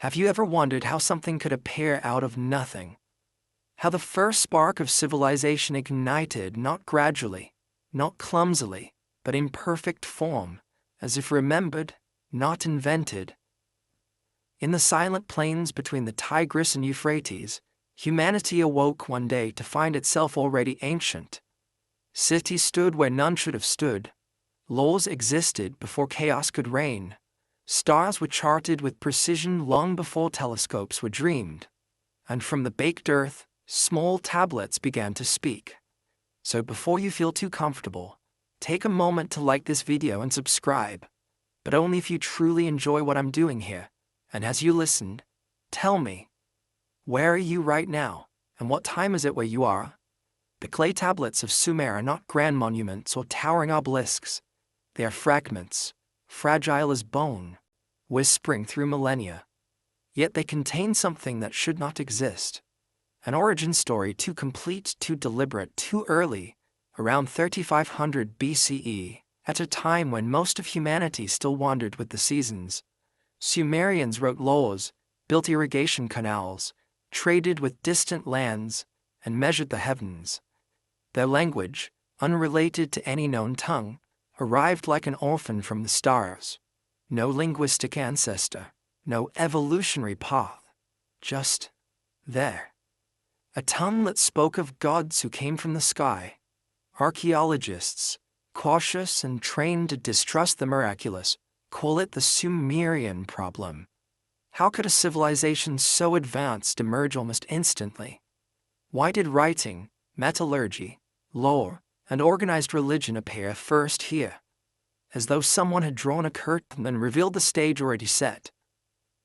Have you ever wondered how something could appear out of nothing? How the first spark of civilization ignited not gradually, not clumsily, but in perfect form, as if remembered, not invented. In the silent plains between the Tigris and Euphrates, humanity awoke one day to find itself already ancient. Cities stood where none should have stood. Laws existed before chaos could reign. Stars were charted with precision long before telescopes were dreamed. And from the baked earth, small tablets began to speak. So before you feel too comfortable, take a moment to like this video and subscribe. But only if you truly enjoy what I'm doing here. And as you listened, tell me, where are you right now, and what time is it where you are? The clay tablets of Sumer are not grand monuments or towering obelisks. They are fragments, fragile as bone, whispering through millennia. Yet they contain something that should not exist. An origin story too complete, too deliberate, too early, around 3500 BCE, at a time when most of humanity still wandered with the seasons. Sumerians wrote laws, built irrigation canals, traded with distant lands, and measured the heavens. Their language, unrelated to any known tongue, arrived like an orphan from the stars. No linguistic ancestor, no evolutionary path, just there. A tongue that spoke of gods who came from the sky. Archaeologists, cautious and trained to distrust the miraculous, call it the Sumerian problem. How could a civilization so advanced emerge almost instantly? Why did writing, metallurgy, law, and organized religion appear first here? As though someone had drawn a curtain and revealed the stage already set.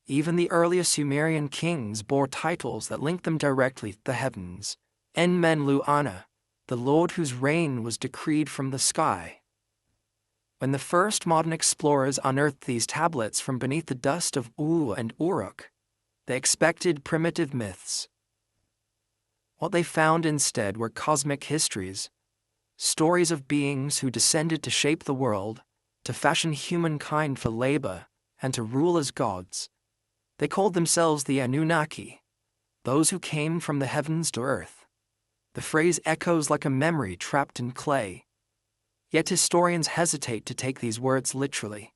Even the earliest Sumerian kings bore titles that linked them directly to the heavens. Enmenlu-Ana, the lord whose reign was decreed from the sky. When the first modern explorers unearthed these tablets from beneath the dust of Ur and Uruk, they expected primitive myths. What they found instead were cosmic histories, stories of beings who descended to shape the world, to fashion humankind for labor, and to rule as gods. They called themselves the Anunnaki, those who came from the heavens to earth. The phrase echoes like a memory trapped in clay. Yet historians hesitate to take these words literally.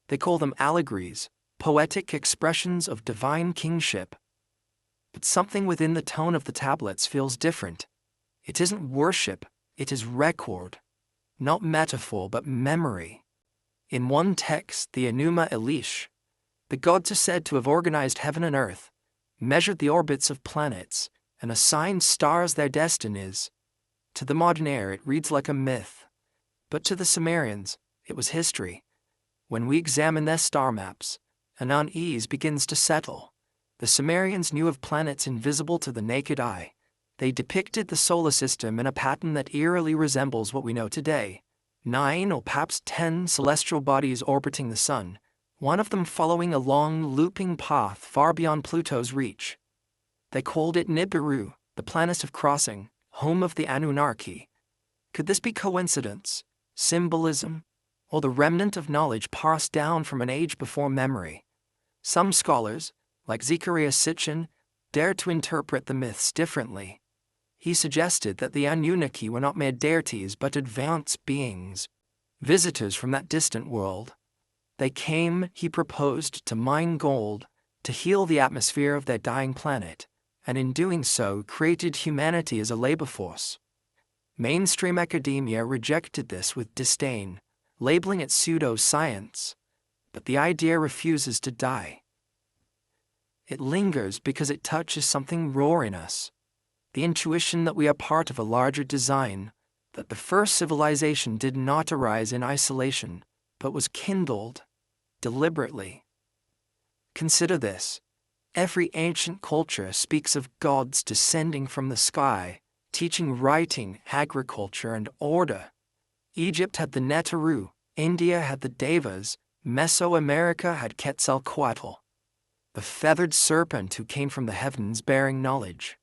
They call them allegories, poetic expressions of divine kingship. But something within the tone of the tablets feels different. It isn't worship, it is record. Not metaphor, but memory. In one text, the Enuma Elish, the gods are said to have organized heaven and earth, measured the orbits of planets, and assigned stars their destinies. To the modern ear, it reads like a myth. But to the Sumerians, it was history. When we examine their star maps, an unease begins to settle. The Sumerians knew of planets invisible to the naked eye. They depicted the solar system in a pattern that eerily resembles what we know today. 9 or perhaps 10 celestial bodies orbiting the sun, one of them following a long, looping path far beyond Pluto's reach. They called it Nibiru, the planet of crossing, home of the Anunnaki. Could this be coincidence, symbolism, or the remnant of knowledge passed down from an age before memory? Some scholars, like Zecharia Sitchin, dared to interpret the myths differently. He suggested that the Anunnaki were not mere deities but advanced beings, visitors from that distant world. They came, he proposed, to mine gold, to heal the atmosphere of their dying planet, and in doing so created humanity as a labor force. Mainstream academia rejected this with disdain, labeling it pseudo-science, but the idea refuses to die. It lingers because it touches something raw in us, the intuition that we are part of a larger design, that the first civilization did not arise in isolation, but was kindled deliberately. Consider this. Every ancient culture speaks of gods descending from the sky, teaching writing, agriculture, and order. Egypt had the Neteru, India had the Devas, Mesoamerica had Quetzalcoatl, the feathered serpent who came from the heavens bearing knowledge.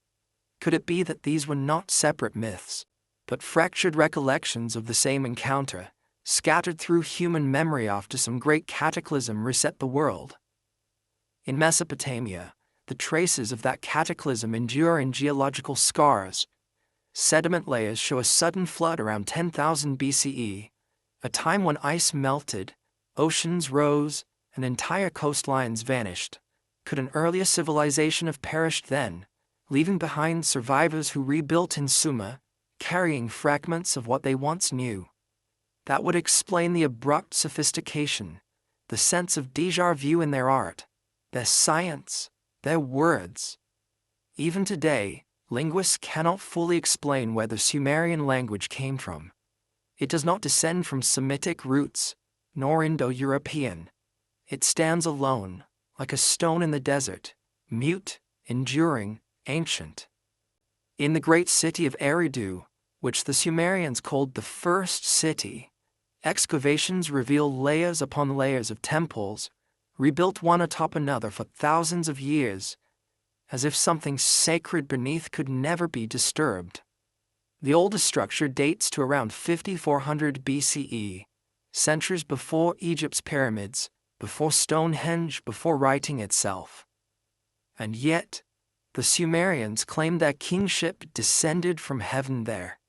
Could it be that these were not separate myths, but fractured recollections of the same encounter, scattered through human memory after some great cataclysm reset the world? In Mesopotamia, the traces of that cataclysm endure in geological scars. Sediment layers show a sudden flood around 10,000 BCE, a time when ice melted, oceans rose, and entire coastlines vanished. Could an earlier civilization have perished then, leaving behind survivors who rebuilt in Sumer, carrying fragments of what they once knew? That would explain the abrupt sophistication, the sense of déjà vu in their art, their science, their words. Even today, linguists cannot fully explain where the Sumerian language came from. It does not descend from Semitic roots, nor Indo-European. It stands alone, like a stone in the desert, mute, enduring, ancient. In the great city of Eridu, which the Sumerians called the first city, excavations reveal layers upon layers of temples, rebuilt one atop another for thousands of years, as if something sacred beneath could never be disturbed. The oldest structure dates to around 5400 BCE, centuries before Egypt's pyramids, before Stonehenge, before writing itself. And yet, the Sumerians claim that kingship descended from heaven there.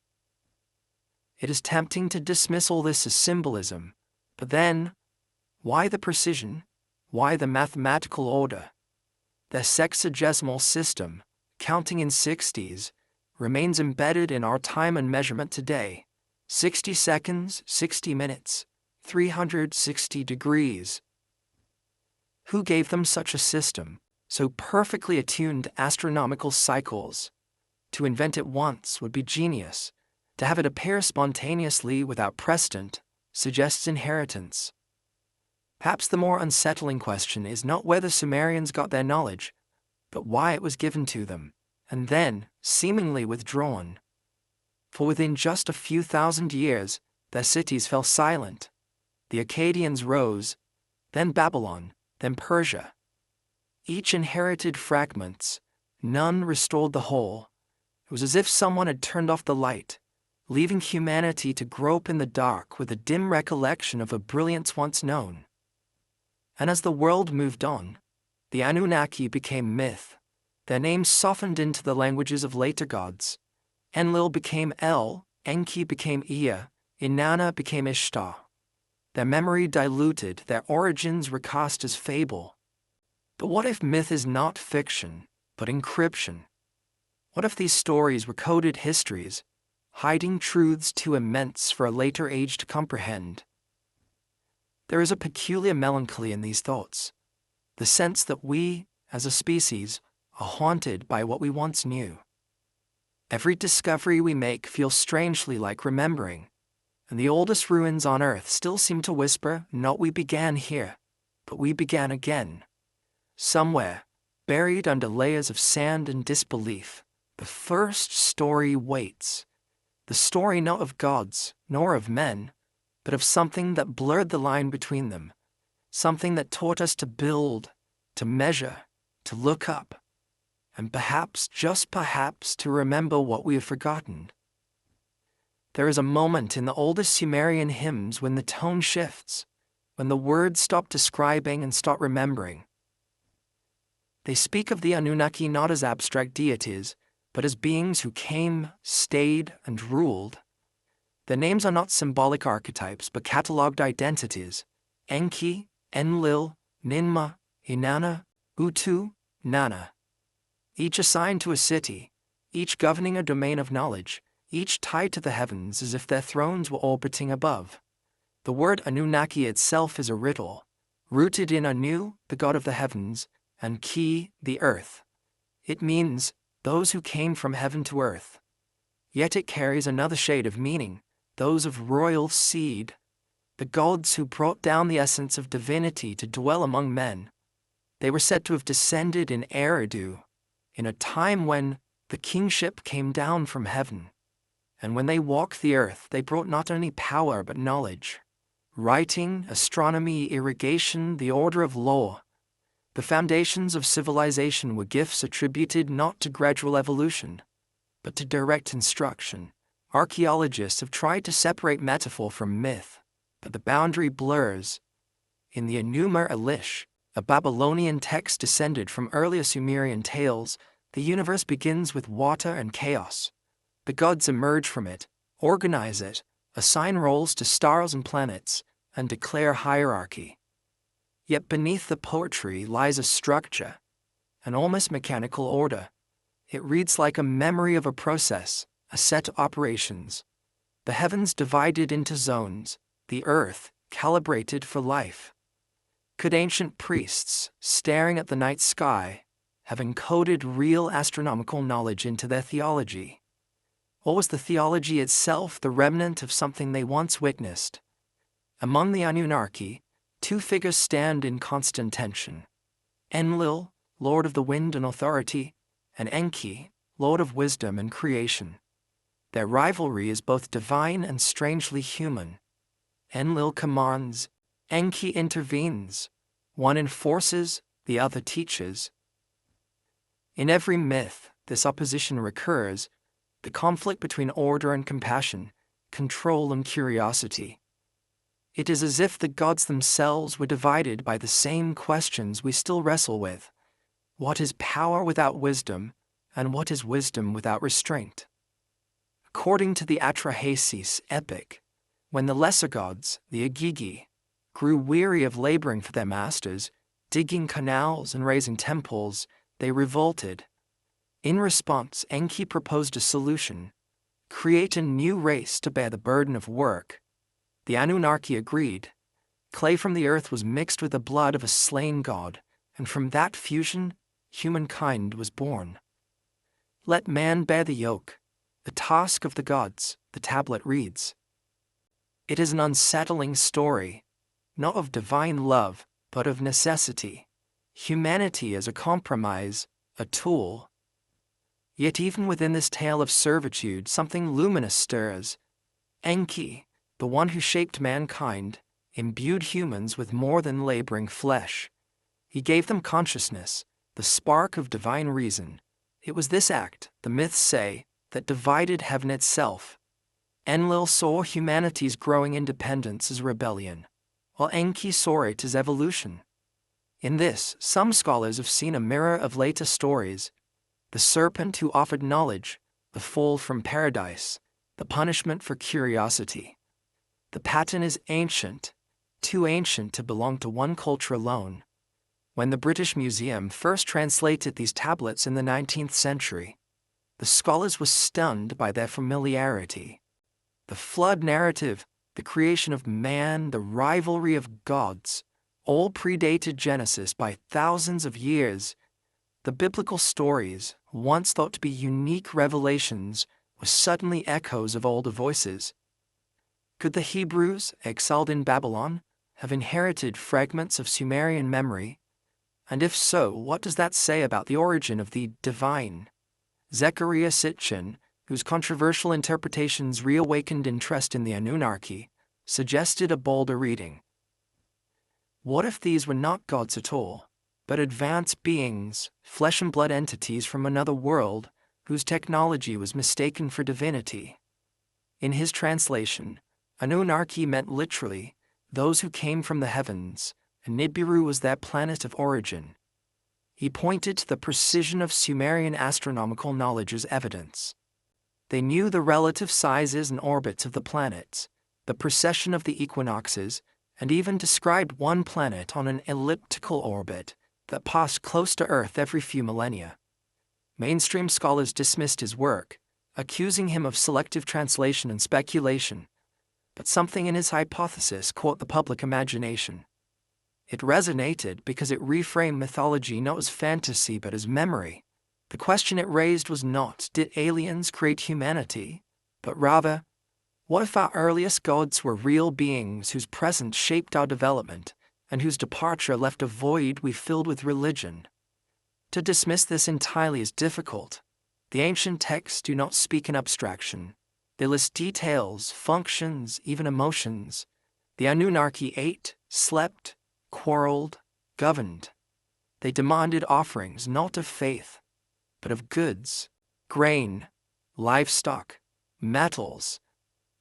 It is tempting to dismiss all this as symbolism, but then, why the precision? Why the mathematical order? Their sexagesimal system, counting in 60s, remains embedded in our time and measurement today. 60 seconds, 60 minutes, 360 degrees. Who gave them such a system, so perfectly attuned to astronomical cycles? To invent it once would be genius. To have it appear spontaneously without precedent suggests inheritance. Perhaps the more unsettling question is not where the Sumerians got their knowledge, but why it was given to them, and then seemingly withdrawn. For within just a few thousand years, their cities fell silent. The Akkadians rose, then Babylon, then Persia. Each inherited fragments, none restored the whole. It was as if someone had turned off the light, leaving humanity to grope in the dark with a dim recollection of a brilliance once known. And as the world moved on, the Anunnaki became myth. Their names softened into the languages of later gods. Enlil became El, Enki became Ea, Inanna became Ishtar. Their memory diluted, their origins recast as fable. But what if myth is not fiction, but encryption? What if these stories were coded histories, hiding truths too immense for a later age to comprehend? There is a peculiar melancholy in these thoughts, the sense that we, as a species, are haunted by what we once knew. Every discovery we make feels strangely like remembering, and the oldest ruins on Earth still seem to whisper, not we began here, but we began again. Somewhere, buried under layers of sand and disbelief, the first story waits. The story not of gods, nor of men, but of something that blurred the line between them, something that taught us to build, to measure, to look up, and perhaps, just perhaps, to remember what we have forgotten. There is a moment in the oldest Sumerian hymns when the tone shifts, when the words stop describing and start remembering. They speak of the Anunnaki not as abstract deities, but as beings who came, stayed, and ruled. Their names are not symbolic archetypes, but catalogued identities: Enki, Enlil, Ninmah, Inanna, Utu, Nana. Each assigned to a city, each governing a domain of knowledge, each tied to the heavens as if their thrones were orbiting above. The word Anunnaki itself is a riddle, rooted in Anu, the god of the heavens, and Ki, the earth. It means those who came from heaven to earth. Yet it carries another shade of meaning, those of royal seed, the gods who brought down the essence of divinity to dwell among men. They were said to have descended in Eridu, in a time when the kingship came down from heaven. And when they walked the earth, they brought not only power but knowledge. Writing, astronomy, irrigation, the order of law. The foundations of civilization were gifts attributed not to gradual evolution, but to direct instruction. Archaeologists have tried to separate metaphor from myth, but the boundary blurs. In the Enuma Elish, A Babylonian text descended from earlier Sumerian tales, the universe begins with water and chaos. The gods emerge from it, organize it, assign roles to stars and planets, and declare hierarchy. Yet beneath the poetry lies a structure, an almost mechanical order. It reads like a memory of a process, a set of operations. The heavens divided into zones, the earth calibrated for life. Could ancient priests, staring at the night sky, have encoded real astronomical knowledge into their theology? Or was the theology itself the remnant of something they once witnessed? Among the Anunnaki, two figures stand in constant tension. Enlil, lord of the wind and authority, and Enki, lord of wisdom and creation. Their rivalry is both divine and strangely human. Enlil commands, Enki intervenes. One enforces, the other teaches. In every myth, this opposition recurs, the conflict between order and compassion, control and curiosity. It is as if the gods themselves were divided by the same questions we still wrestle with. What is power without wisdom, and what is wisdom without restraint? According to the Atrahasis epic, when the lesser gods, the Agigi, grew weary of laboring for their masters, digging canals and raising temples, they revolted. In response, Enki proposed a solution: create a new race to bear the burden of work. The Anunnaki agreed. Clay from the earth was mixed with the blood of a slain god, and from that fusion, humankind was born. Let man bear the yoke, the task of the gods, the tablet reads. It is an unsettling story, not of divine love, but of necessity. Humanity as a compromise, a tool. Yet even within this tale of servitude, something luminous stirs. Enki, the one who shaped mankind, imbued humans with more than laboring flesh. He gave them consciousness, the spark of divine reason. It was this act, the myths say, that divided heaven itself. Enlil saw humanity's growing independence as rebellion, while Enki saw it as evolution. In this, some scholars have seen a mirror of later stories: the serpent who offered knowledge, the fall from paradise, the punishment for curiosity. The pattern is ancient, too ancient to belong to one culture alone. When the British Museum first translated these tablets in the 19th century, the scholars were stunned by their familiarity. The flood narrative, the creation of man, the rivalry of gods, all predated Genesis by thousands of years. The biblical stories, once thought to be unique revelations, were suddenly echoes of older voices. Could the Hebrews, exiled in Babylon, have inherited fragments of Sumerian memory? And if so, what does that say about the origin of the divine? Zecharia Sitchin, whose controversial interpretations reawakened interest in the Anunnaki, suggested a bolder reading. What if these were not gods at all, but advanced beings, flesh and blood entities from another world, whose technology was mistaken for divinity? In his translation, Anunnaki meant literally those who came from the heavens, and Nibiru was their planet of origin. He pointed to the precision of Sumerian astronomical knowledge as evidence. They knew the relative sizes and orbits of the planets, the precession of the equinoxes, and even described one planet on an elliptical orbit that passed close to Earth every few millennia. Mainstream scholars dismissed his work, accusing him of selective translation and speculation, but something in his hypothesis caught the public imagination. It resonated because it reframed mythology not as fantasy but as memory. The question it raised was not, did aliens create humanity? But rather, what if our earliest gods were real beings whose presence shaped our development and whose departure left a void we filled with religion? To dismiss this entirely is difficult. The ancient texts do not speak in abstraction. They list details, functions, even emotions. The Anunnaki ate, slept, quarreled, governed. They demanded offerings not of faith, but of goods, grain, livestock, metals.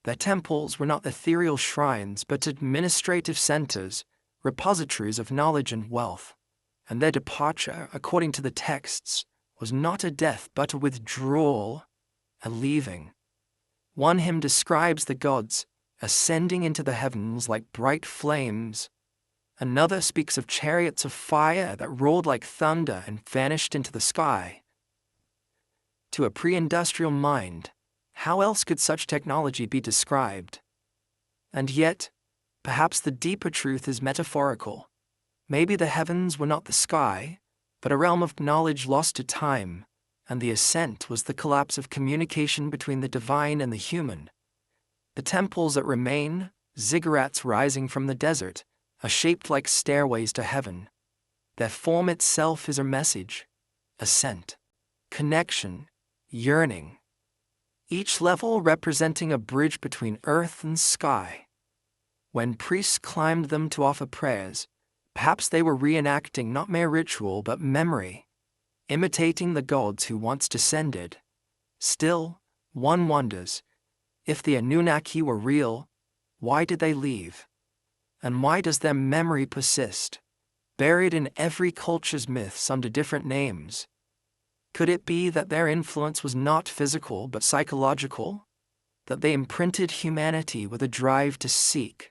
Their temples were not ethereal shrines but administrative centers, repositories of knowledge and wealth. and their departure, according to the texts, was not a death but a withdrawal, a leaving. One hymn describes the gods ascending into the heavens like bright flames. Another speaks of chariots of fire that roared like thunder and vanished into the sky. To a pre-industrial mind, how else could such technology be described? And yet, perhaps the deeper truth is metaphorical. Maybe the heavens were not the sky, but a realm of knowledge lost to time, and the ascent was the collapse of communication between the divine and the human. The temples that remain, ziggurats rising from the desert, are shaped like stairways to heaven. Their form itself is a message, ascent, connection, yearning. Each level representing a bridge between earth and sky. When priests climbed them to offer prayers, perhaps they were reenacting not mere ritual but memory, imitating the gods who once descended. Still, one wonders, if the Anunnaki were real, why did they leave? And why does their memory persist, buried in every culture's myths under different names? Could it be that their influence was not physical but psychological? That they imprinted humanity with a drive to seek,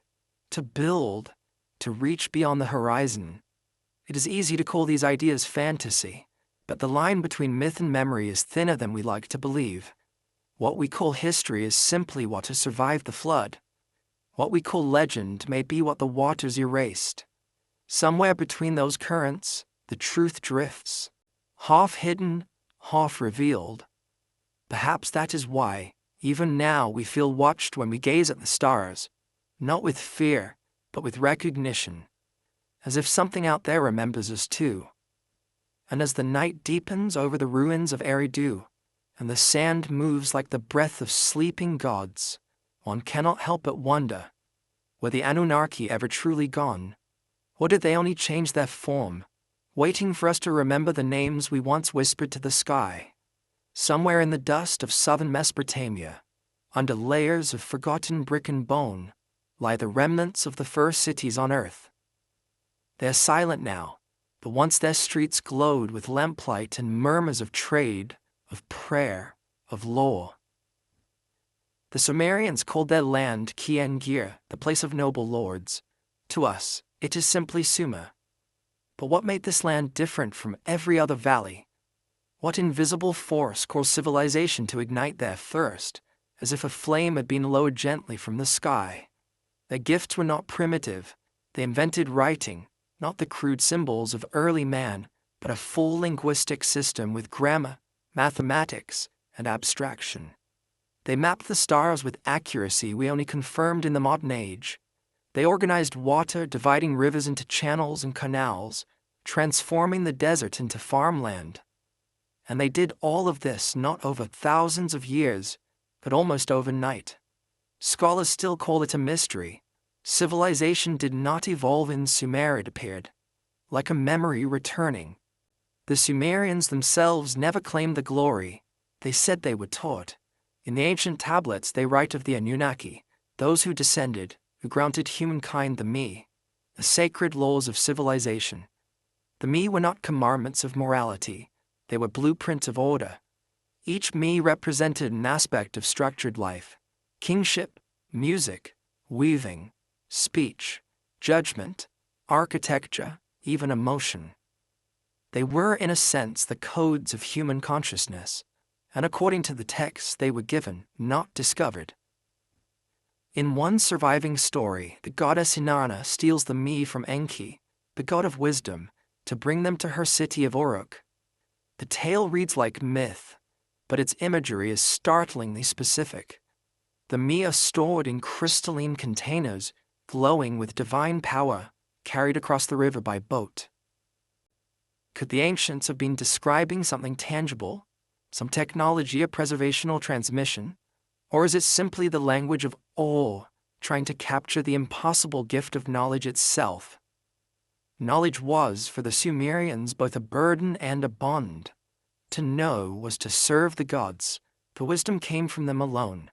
to build, to reach beyond the horizon? It is easy to call these ideas fantasy, but the line between myth and memory is thinner than we like to believe. What we call history is simply what has survived the flood. What we call legend may be what the waters erased. Somewhere between those currents, the truth drifts, half hidden, half revealed. Perhaps that is why, even now, we feel watched when we gaze at the stars, not with fear, but with recognition, as if something out there remembers us too. And as the night deepens over the ruins of Eridu, and the sand moves like the breath of sleeping gods, one cannot help but wonder, were the Anunnaki ever truly gone? Or did they only change their form, waiting for us to remember the names we once whispered to the sky? Somewhere in the dust of southern Mesopotamia, under layers of forgotten brick and bone, lie the remnants of the first cities on Earth. They are silent now, but once their streets glowed with lamplight and murmurs of trade, of prayer, of law. The Sumerians called their land Ki-en-Gir, the place of noble lords. To us, it is simply Sumer. But what made this land different from every other valley? What invisible force caused civilization to ignite there first, as if a flame had been lowered gently from the sky? Their gifts were not primitive. They invented writing, not the crude symbols of early man, but a full linguistic system with grammar, mathematics, and abstraction. They mapped the stars with accuracy we only confirmed in the modern age. They organized water, dividing rivers into channels and canals, transforming the desert into farmland. And they did all of this not over thousands of years, but almost overnight. Scholars still call it a mystery. Civilization did not evolve in Sumer, it appeared, like a memory returning. The Sumerians themselves never claimed the glory. They said they were taught. In the ancient tablets they write of the Anunnaki, those who descended, who granted humankind the Me, the sacred laws of civilization. The Me were not commandments of morality. They were blueprints of order. Each Me represented an aspect of structured life: kingship, music, weaving, speech, judgment, architecture, even emotion. They were, in a sense, the codes of human consciousness, and according to the texts they were given, not discovered. In one surviving story, the goddess Inanna steals the Me from Enki, the god of wisdom, to bring them to her city of Uruk. The tale reads like myth, but its imagery is startlingly specific. The Me are stored in crystalline containers, glowing with divine power, carried across the river by boat. Could the ancients have been describing something tangible, some technology of preservation or transmission? Or is it simply the language of awe, trying to capture the impossible gift of knowledge itself? Knowledge was, for the Sumerians, both a burden and a bond. To know was to serve the gods. The wisdom came from them alone.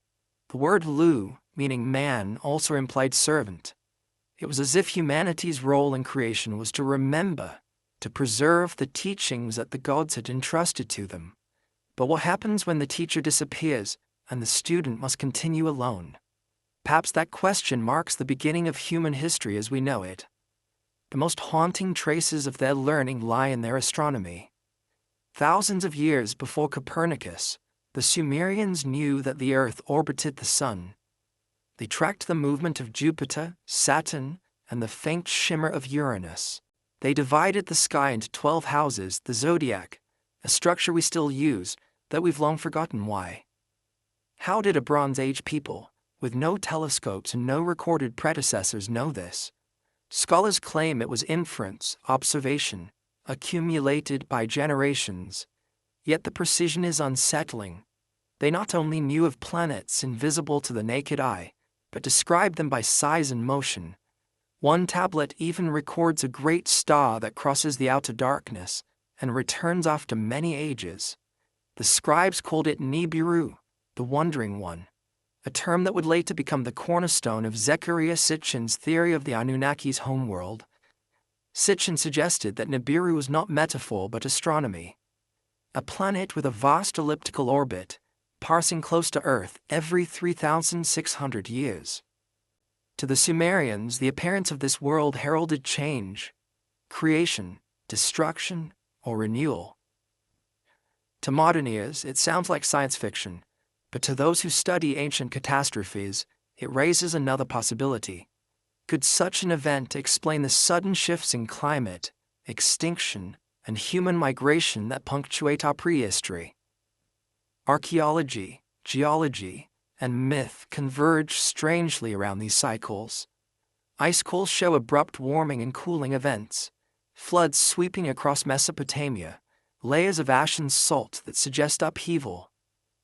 The word Lu, meaning man, also implied servant. It was as if humanity's role in creation was to remember, to preserve the teachings that the gods had entrusted to them. But what happens when the teacher disappears and the student must continue alone? Perhaps that question marks the beginning of human history as we know it. The most haunting traces of their learning lie in their astronomy. Thousands of years before Copernicus, the Sumerians knew that the Earth orbited the Sun. They tracked the movement of Jupiter, Saturn, and the faint shimmer of Uranus. They divided the sky into 12 houses, the zodiac, a structure we still use, that we've long forgotten why. How did a Bronze Age people, with no telescopes and no recorded predecessors, know this? Scholars claim it was inference, observation, accumulated by generations. Yet the precision is unsettling. They not only knew of planets invisible to the naked eye, but described them by size and motion. One tablet even records a great star that crosses the outer darkness and returns after many ages. The scribes called it Nibiru, the Wandering One, a term that would later become the cornerstone of Zecharia Sitchin's theory of the Anunnaki's homeworld. Sitchin suggested that Nibiru was not metaphor but astronomy, a planet with a vast elliptical orbit, passing close to Earth every 3,600 years. To the Sumerians, the appearance of this world heralded change, creation, destruction, or renewal. To modern ears, it sounds like science fiction, but to those who study ancient catastrophes, it raises another possibility. Could such an event explain the sudden shifts in climate, extinction, and human migration that punctuate our prehistory? Archaeology, geology, and myth converge strangely around these cycles. Ice cores show abrupt warming and cooling events, floods sweeping across Mesopotamia, layers of ash and salt that suggest upheaval.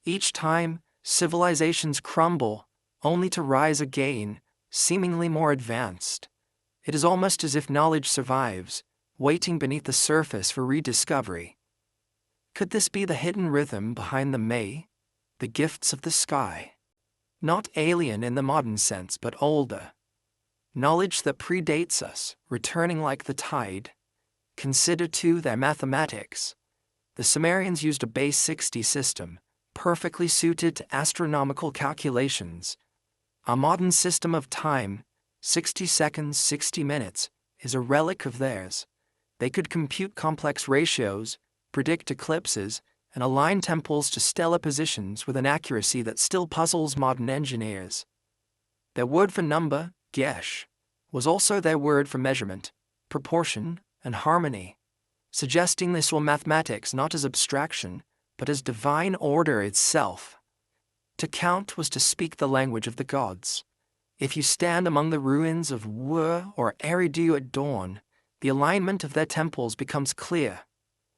Each time, civilizations crumble, only to rise again, seemingly more advanced. It is almost as if knowledge survives, waiting beneath the surface for rediscovery. Could this be the hidden rhythm behind the gifts of the sky? Not alien in the modern sense, but older. Knowledge that predates us, returning like the tide. Consider, too, their mathematics. The Sumerians used a base 60 system, perfectly suited to astronomical calculations. Our modern system of time, 60 seconds, 60 minutes, is a relic of theirs. They could compute complex ratios, predict eclipses, and align temples to stellar positions with an accuracy that still puzzles modern engineers. Their word for number, gesh, was also their word for measurement, proportion, and harmony, suggesting they saw mathematics not as abstraction, but as divine order itself. To count was to speak the language of the gods. If you stand among the ruins of Ur or Eridu at dawn, the alignment of their temples becomes clear.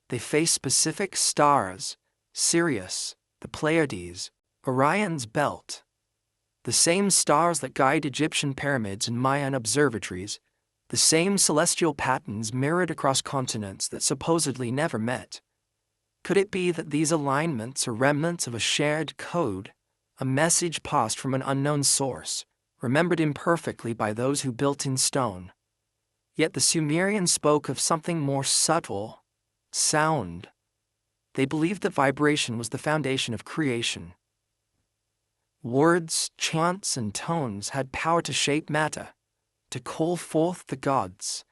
They face specific stars, Sirius, the Pleiades, Orion's belt. The same stars that guide Egyptian pyramids and Mayan observatories, the same celestial patterns mirrored across continents that supposedly never met. Could it be that these alignments are remnants of a shared code, a message passed from an unknown source, remembered imperfectly by those who built in stone? Yet the Sumerians spoke of something more subtle: sound. They believed that vibration was the foundation of creation. Words, chants, and tones had power to shape matter, to call forth the gods.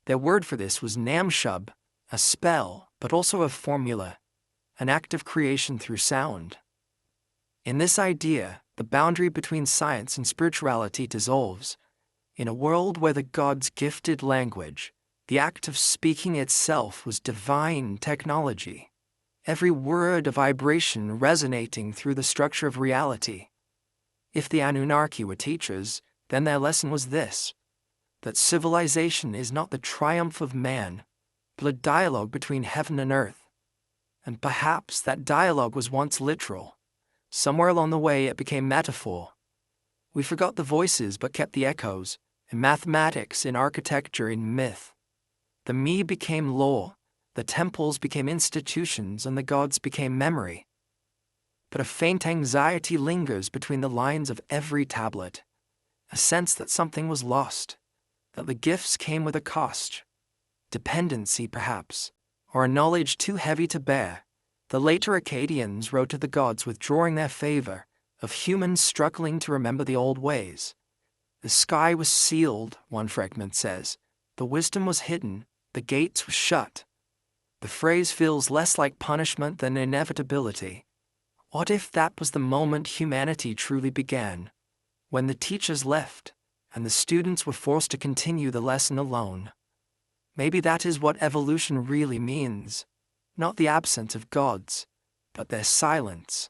Their word for this was namshub, a spell, but also a formula, an act of creation through sound. In this idea, the boundary between science and spirituality dissolves. In a world where the gods gifted language, the act of speaking itself was divine technology, every word a vibration resonating through the structure of reality. If the Anunnaki were teachers, then their lesson was this: that civilization is not the triumph of man, but a dialogue between heaven and earth. And perhaps that dialogue was once literal. Somewhere along the way it became metaphor. We forgot the voices but kept the echoes, in mathematics, in architecture, in myth. The me became law, the temples became institutions, and the gods became memory. But a faint anxiety lingers between the lines of every tablet, a sense that something was lost, that the gifts came with a cost. dependency perhaps, or a knowledge too heavy to bear. The later Akkadians wrote to the gods withdrawing their favor, of humans struggling to remember the old ways. The sky was sealed, one fragment says. The wisdom was hidden, the gates were shut. The phrase feels less like punishment than inevitability. What if that was the moment humanity truly began? When the teachers left, and the students were forced to continue the lesson alone. Maybe that is what evolution really means. Not the absence of gods, but their silence.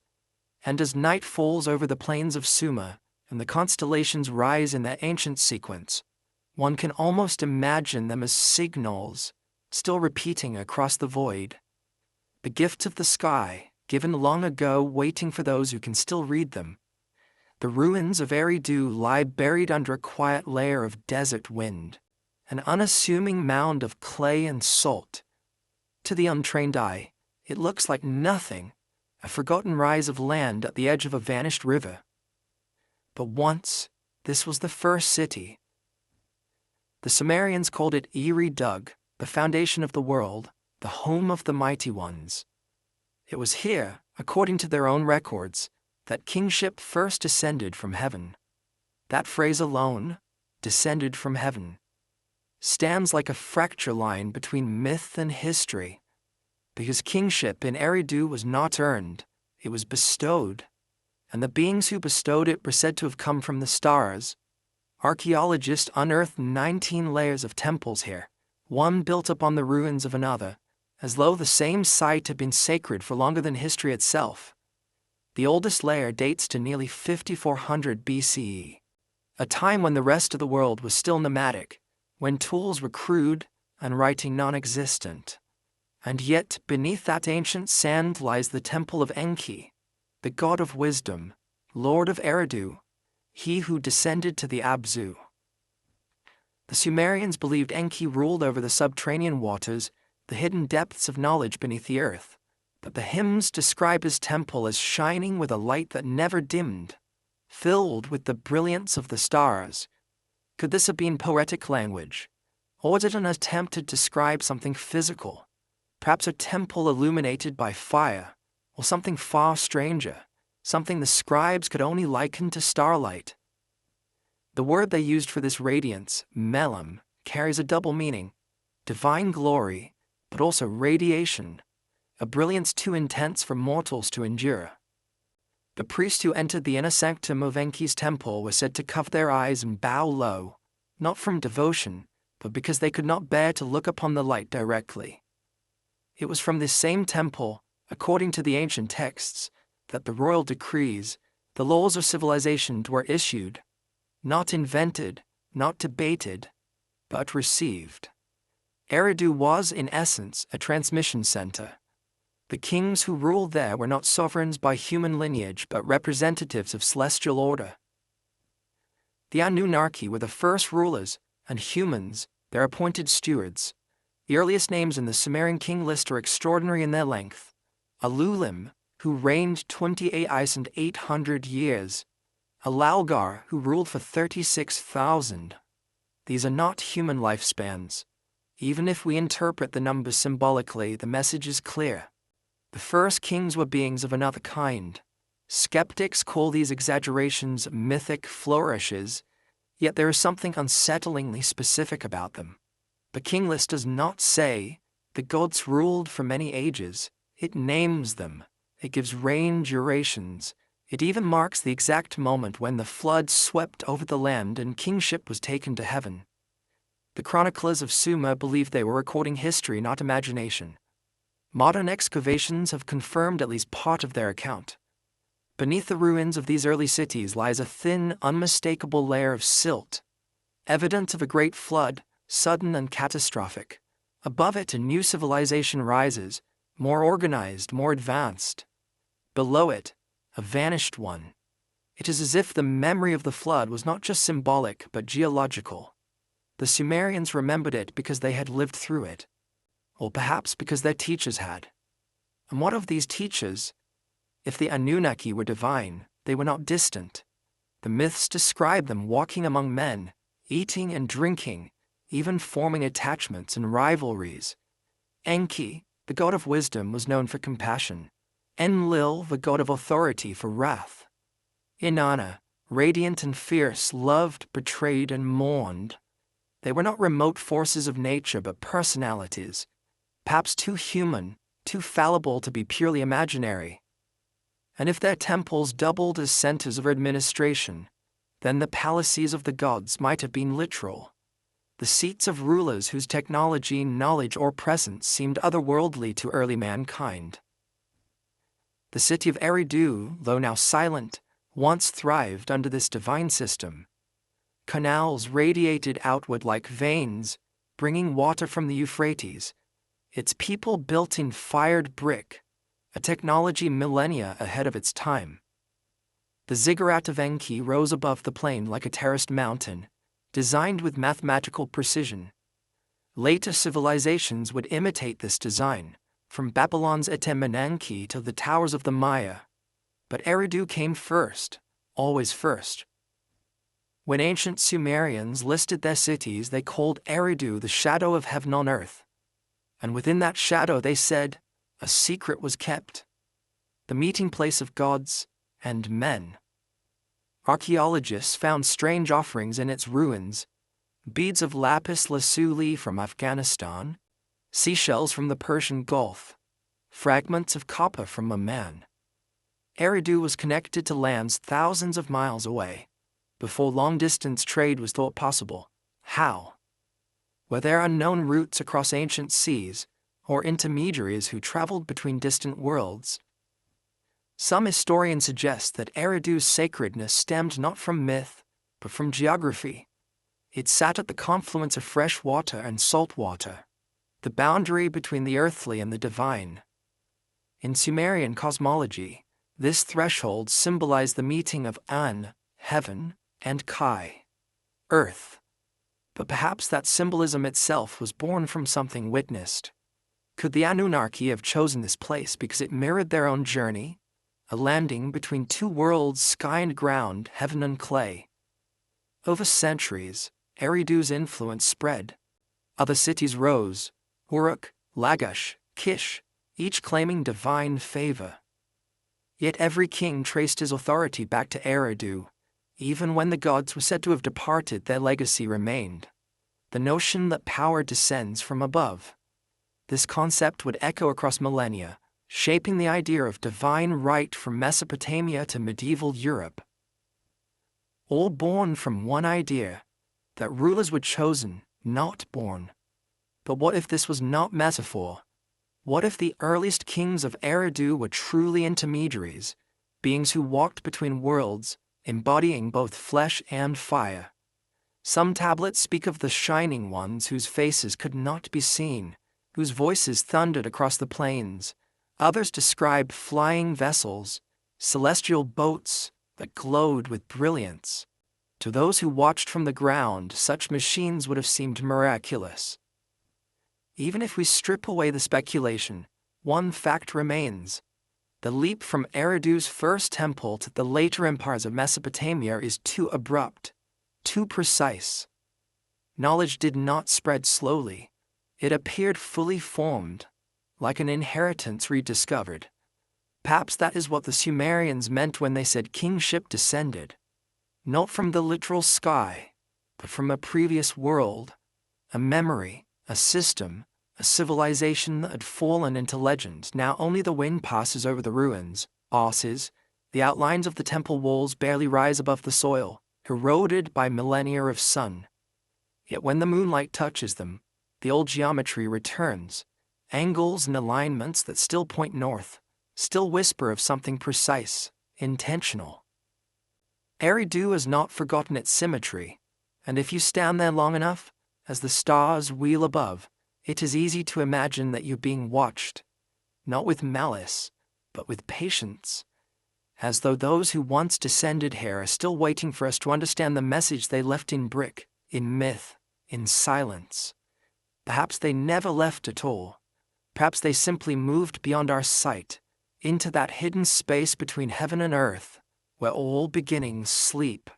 And as night falls over the plains of Sumer, and the constellations rise in their ancient sequence, one can almost imagine them as signals, still repeating across the void. The gifts of the sky, given long ago, waiting for those who can still read them. The ruins of Eridu lie buried under a quiet layer of desert wind, an unassuming mound of clay and salt. To the untrained eye, it looks like nothing, a forgotten rise of land at the edge of a vanished river. But once, this was the first city. The Sumerians called it Eridu, the foundation of the world, the home of the mighty ones. It was here, according to their own records, that kingship first descended from heaven. That phrase alone, descended from heaven, stands like a fracture line between myth and history, because kingship in Eridu was not earned, it was bestowed, and the beings who bestowed it were said to have come from the stars. Archaeologists unearthed 19 layers of temples here, one built upon the ruins of another, as though the same site had been sacred for longer than history itself. The oldest layer dates to nearly 5400 BCE, a time when the rest of the world was still nomadic, when tools were crude and writing non-existent. And yet, beneath that ancient sand lies the temple of Enki, the god of wisdom, lord of Eridu, he who descended to the Abzu. The Sumerians believed Enki ruled over the subterranean waters, the hidden depths of knowledge beneath the earth, but the hymns describe his temple as shining with a light that never dimmed, filled with the brilliance of the stars. Could this have been poetic language? Or was it an attempt to describe something physical? Perhaps a temple illuminated by fire, or something far stranger, something the scribes could only liken to starlight. The word they used for this radiance, melam, carries a double meaning: divine glory, but also radiation, a brilliance too intense for mortals to endure. The priests who entered the inner sanctum of Enki's temple were said to cover their eyes and bow low, not from devotion, but because they could not bear to look upon the light directly. It was from this same temple, according to the ancient texts, that the royal decrees, the laws of civilization, were issued, not invented, not debated, but received. Eridu was, in essence, a transmission center. The kings who ruled there were not sovereigns by human lineage, but representatives of celestial order. The Anunnaki were the first rulers, and humans, their appointed stewards. The earliest names in the Sumerian king list are extraordinary in their length. Alulim, who reigned 28,800 years. Alalgar, who ruled for 36,000. These are not human lifespans. Even if we interpret the numbers symbolically, the message is clear. The first kings were beings of another kind. Skeptics call these exaggerations mythic flourishes, yet there is something unsettlingly specific about them. The king list does not say the gods ruled for many ages. It names them. It gives reign durations. It even marks the exact moment when the flood swept over the land and kingship was taken to heaven. The chroniclers of Sumer believed they were recording history, not imagination. Modern excavations have confirmed at least part of their account. Beneath the ruins of these early cities lies a thin, unmistakable layer of silt, evidence of a great flood, sudden and catastrophic. Above it, a new civilization rises, more organized, more advanced. Below it, a vanished one. It is as if the memory of the flood was not just symbolic, but geological. The Sumerians remembered it because they had lived through it, or perhaps because their teachers had. And what of these teachers? If the Anunnaki were divine, they were not distant. The myths describe them walking among men, eating and drinking, even forming attachments and rivalries. Enki, the god of wisdom, was known for compassion. Enlil, the god of authority, for wrath. Inanna, radiant and fierce, loved, betrayed, and mourned. They were not remote forces of nature but personalities, perhaps too human, too fallible to be purely imaginary. And if their temples doubled as centers of administration, then the palaces of the gods might have been literal, the seats of rulers whose technology, knowledge, or presence seemed otherworldly to early mankind. The city of Eridu, though now silent, once thrived under this divine system. Canals radiated outward like veins, bringing water from the Euphrates. Its people built in fired brick, a technology millennia ahead of its time. The ziggurat of Enki rose above the plain like a terraced mountain, designed with mathematical precision. Later civilizations would imitate this design, from Babylon's Etemenanki to the towers of the Maya. But Eridu came first, always first. When ancient Sumerians listed their cities, they called Eridu the shadow of heaven on earth. And within that shadow, they said, a secret was kept, the meeting place of gods and men. Archaeologists found strange offerings in its ruins: beads of lapis lazuli from Afghanistan, seashells from the Persian Gulf, fragments of copper from Oman. Eridu was connected to lands thousands of miles away, before long-distance trade was thought possible. How? Were there unknown routes across ancient seas, or intermediaries who traveled between distant worlds? Some historians suggest that Eridu's sacredness stemmed not from myth, but from geography. It sat at the confluence of fresh water and salt water, the boundary between the earthly and the divine. In Sumerian cosmology, this threshold symbolized the meeting of An, heaven, and Kai, earth. But perhaps that symbolism itself was born from something witnessed. Could the Anunnaki have chosen this place because it mirrored their own journey, a landing between two worlds, sky and ground, heaven and clay? Over centuries, Eridu's influence spread. Other cities rose: Uruk, Lagash, Kish, each claiming divine favor. Yet every king traced his authority back to Eridu. Even when the gods were said to have departed, their legacy remained. The notion that power descends from above. This concept would echo across millennia, shaping the idea of divine right from Mesopotamia to medieval Europe. All born from one idea, that rulers were chosen, not born. But what if this was not metaphor? What if the earliest kings of Eridu were truly intermediaries, beings who walked between worlds, embodying both flesh and fire? Some tablets speak of the shining ones whose faces could not be seen, whose voices thundered across the plains. Others describe flying vessels, celestial boats that glowed with brilliance. To those who watched from the ground, such machines would have seemed miraculous. Even if we strip away the speculation, one fact remains. The leap from Eridu's first temple to the later empires of Mesopotamia is too abrupt, too precise. Knowledge did not spread slowly. It appeared fully formed, like an inheritance rediscovered. Perhaps that is what the Sumerians meant when they said kingship descended, not from the literal sky, but from a previous world, a memory, a system, a civilization that had fallen into legend. Now only the wind passes over the ruins, osses, the outlines of the temple walls barely rise above the soil, eroded by millennia of sun. Yet when the moonlight touches them, the old geometry returns, angles and alignments that still point north, still whisper of something precise, intentional. Eridu has not forgotten its symmetry, and if you stand there long enough, as the stars wheel above, it is easy to imagine that you're being watched, not with malice, but with patience, as though those who once descended here are still waiting for us to understand the message they left in brick, in myth, in silence. Perhaps they never left at all. Perhaps they simply moved beyond our sight, into that hidden space between heaven and earth, where all beginnings sleep.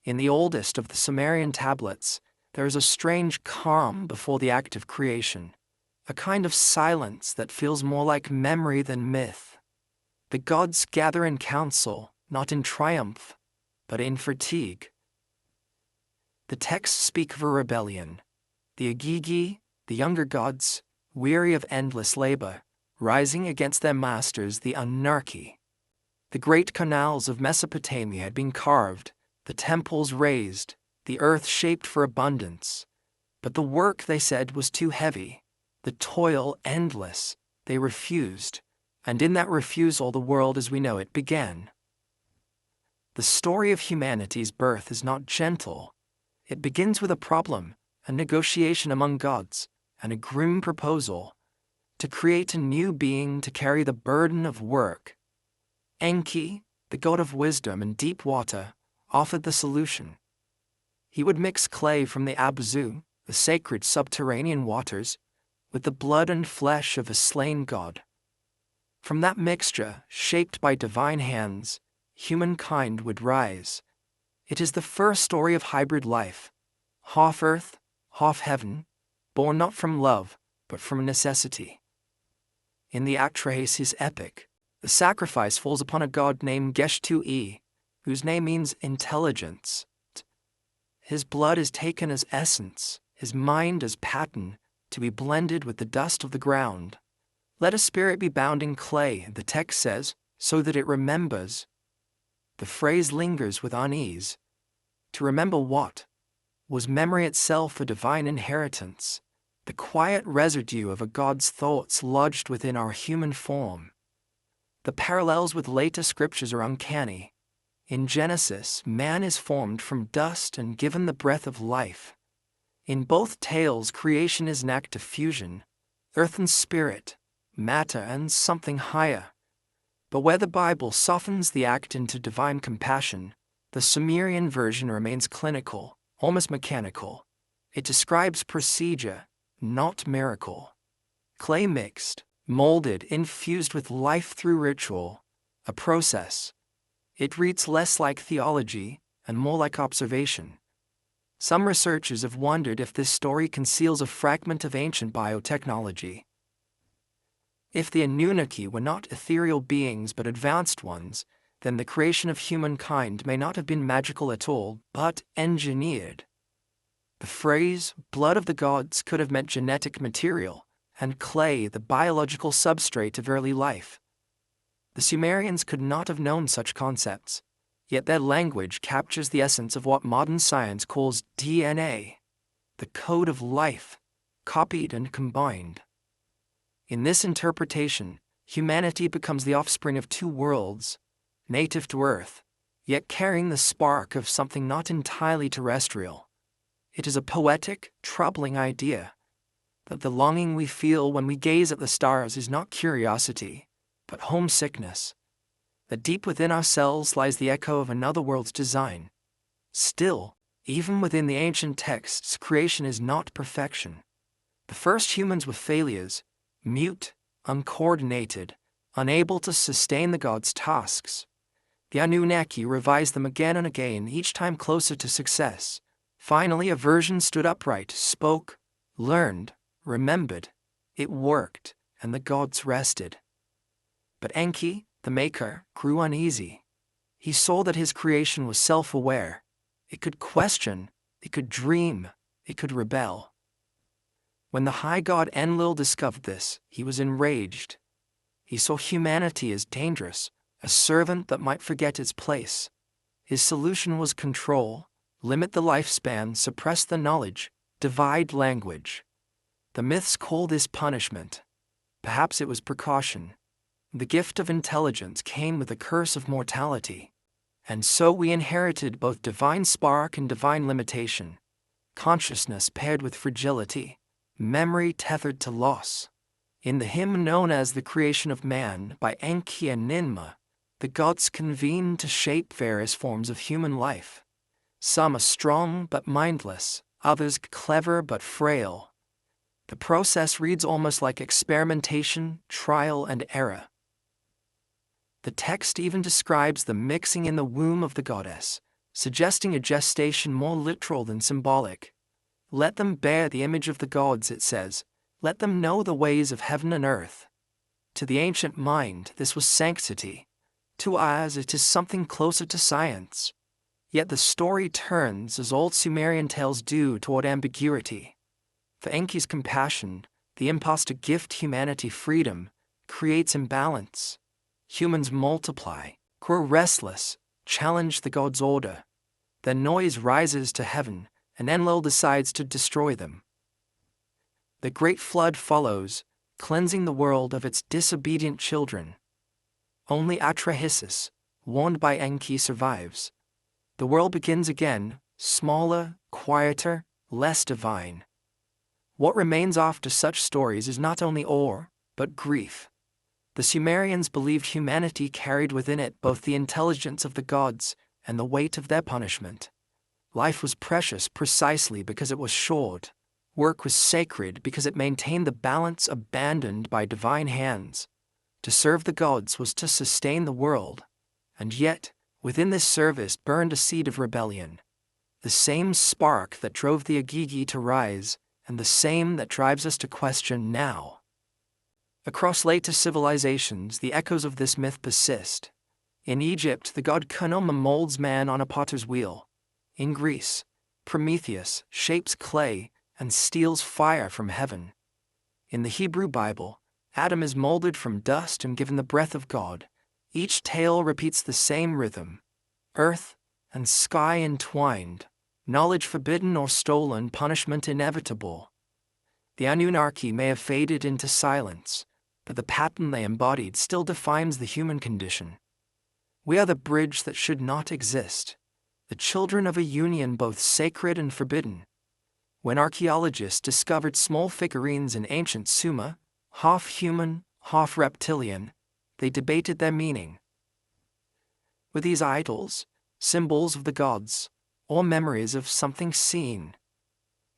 In the oldest of the Sumerian tablets, There is a strange calm before the act of creation, a kind of silence that feels more like memory than myth. The gods gather in council, not in triumph, but in fatigue. The texts speak of a rebellion. The Agigi, the younger gods, weary of endless labor, rising against their masters, the Anunnaki. The great canals of Mesopotamia had been carved, the temples raised, the earth shaped for abundance. But the work, they said, was too heavy, the toil endless. They refused, and in that refusal the world as we know it began. The story of humanity's birth is not gentle. It begins with a problem, a negotiation among gods, and a grim proposal to create a new being to carry the burden of work. Enki, the god of wisdom and deep water, offered the solution. He would mix clay from the Abzu, the sacred subterranean waters, with the blood and flesh of a slain god. From that mixture, shaped by divine hands, humankind would rise. It is the first story of hybrid life, half earth, half heaven, born not from love, but from necessity. In the Atrahasis epic, the sacrifice falls upon a god named Geshtu-e, whose name means intelligence. His blood is taken as essence, his mind as pattern, to be blended with the dust of the ground. Let a spirit be bound in clay, the text says, so that it remembers. The phrase lingers with unease. To remember what? Was memory itself a divine inheritance, the quiet residue of a god's thoughts lodged within our human form? The parallels with later scriptures are uncanny. In Genesis, man is formed from dust and given the breath of life. In both tales, creation is an act of fusion, earth and spirit, matter and something higher. But where the Bible softens the act into divine compassion, the Sumerian version remains clinical, almost mechanical. It describes procedure, not miracle. Clay mixed, molded, infused with life through ritual, a process. It reads less like theology and more like observation. Some researchers have wondered if this story conceals a fragment of ancient biotechnology. If the Anunnaki were not ethereal beings but advanced ones, then the creation of humankind may not have been magical at all, but engineered. The phrase, blood of the gods, could have meant genetic material, and clay, the biological substrate of early life. The Sumerians could not have known such concepts, yet their language captures the essence of what modern science calls DNA, the code of life, copied and combined. In this interpretation, humanity becomes the offspring of two worlds, native to Earth, yet carrying the spark of something not entirely terrestrial. It is a poetic, troubling idea that the longing we feel when we gaze at the stars is not curiosity, but homesickness, that deep within ourselves lies the echo of another world's design. Still, even within the ancient texts, creation is not perfection. The first humans were failures, mute, uncoordinated, unable to sustain the gods' tasks. The Anunnaki revised them again and again, each time closer to success. Finally, a version stood upright, spoke, learned, remembered. It worked, and the gods rested. But Enki, the maker, grew uneasy. He saw that his creation was self-aware. It could question, it could dream, it could rebel. When the high god Enlil discovered this, he was enraged. He saw humanity as dangerous, a servant that might forget its place. His solution was control, limit the lifespan, suppress the knowledge, divide language. The myths call this punishment. Perhaps it was precaution. The gift of intelligence came with the curse of mortality. And so we inherited both divine spark and divine limitation, consciousness paired with fragility, memory tethered to loss. In the hymn known as The Creation of Man by Enki and Ninmah, the gods convene to shape various forms of human life. Some are strong but mindless, others clever but frail. The process reads almost like experimentation, trial, and error. The text even describes the mixing in the womb of the goddess, suggesting a gestation more literal than symbolic. Let them bear the image of the gods, it says. Let them know the ways of heaven and earth. To the ancient mind, this was sanctity. To ours, it is something closer to science. Yet the story turns, as old Sumerian tales do, toward ambiguity. For Enki's compassion, the impulse to gift humanity freedom, creates imbalance. Humans multiply, grow restless, challenge the gods' order. Their noise rises to heaven, and Enlil decides to destroy them. The great flood follows, cleansing the world of its disobedient children. Only Atrahasis, warned by Enki, survives. The world begins again, smaller, quieter, less divine. What remains after such stories is not only awe, but grief. The Sumerians believed humanity carried within it both the intelligence of the gods and the weight of their punishment. Life was precious precisely because it was short. Work was sacred because it maintained the balance abandoned by divine hands. To serve the gods was to sustain the world, and yet, within this service burned a seed of rebellion. The same spark that drove the Agigi to rise, and the same that drives us to question now. Across later civilizations, the echoes of this myth persist. In Egypt, the god cuneiform molds man on a potter's wheel. In Greece, Prometheus shapes clay and steals fire from heaven. In the Hebrew Bible, Adam is molded from dust and given the breath of God. Each tale repeats the same rhythm. Earth and sky entwined, knowledge forbidden or stolen, punishment inevitable. The Anunnaki may have faded into silence, but the pattern they embodied still defines the human condition. We are the bridge that should not exist, the children of a union both sacred and forbidden. When archaeologists discovered small figurines in ancient Sumer, half human, half reptilian, they debated their meaning. Were these idols, symbols of the gods, or memories of something seen?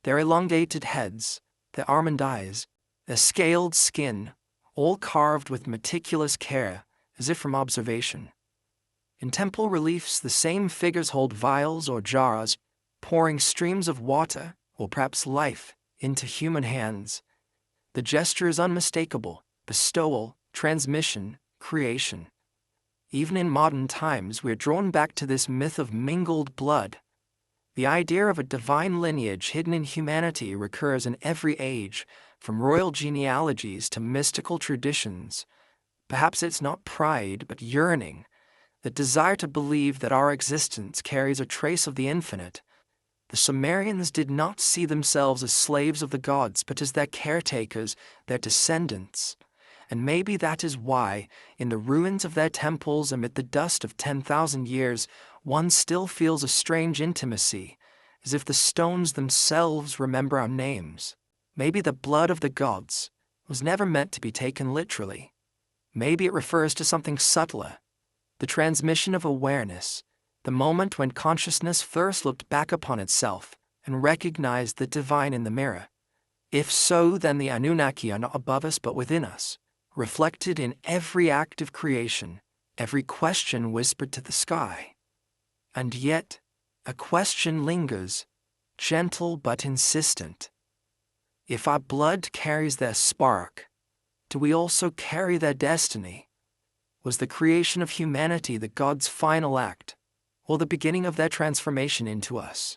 Their elongated heads, their almond eyes, their scaled skin, all carved with meticulous care, as if from observation. In temple reliefs, the same figures hold vials or jars, pouring streams of water, or perhaps life, into human hands. The gesture is unmistakable: bestowal, transmission, creation. Even in modern times, we are drawn back to this myth of mingled blood. The idea of a divine lineage hidden in humanity recurs in every age, from royal genealogies to mystical traditions. Perhaps it's not pride, but yearning, the desire to believe that our existence carries a trace of the infinite. The Sumerians did not see themselves as slaves of the gods, but as their caretakers, their descendants. And maybe that is why, in the ruins of their temples amid the dust of 10,000 years, one still feels a strange intimacy, as if the stones themselves remember our names. Maybe the blood of the gods was never meant to be taken literally. Maybe it refers to something subtler, the transmission of awareness, the moment when consciousness first looked back upon itself and recognized the divine in the mirror. If so, then the Anunnaki are not above us but within us, reflected in every act of creation, every question whispered to the sky. And yet, a question lingers, gentle but insistent. If our blood carries their spark, do we also carry their destiny? Was the creation of humanity the gods' final act, or the beginning of their transformation into us?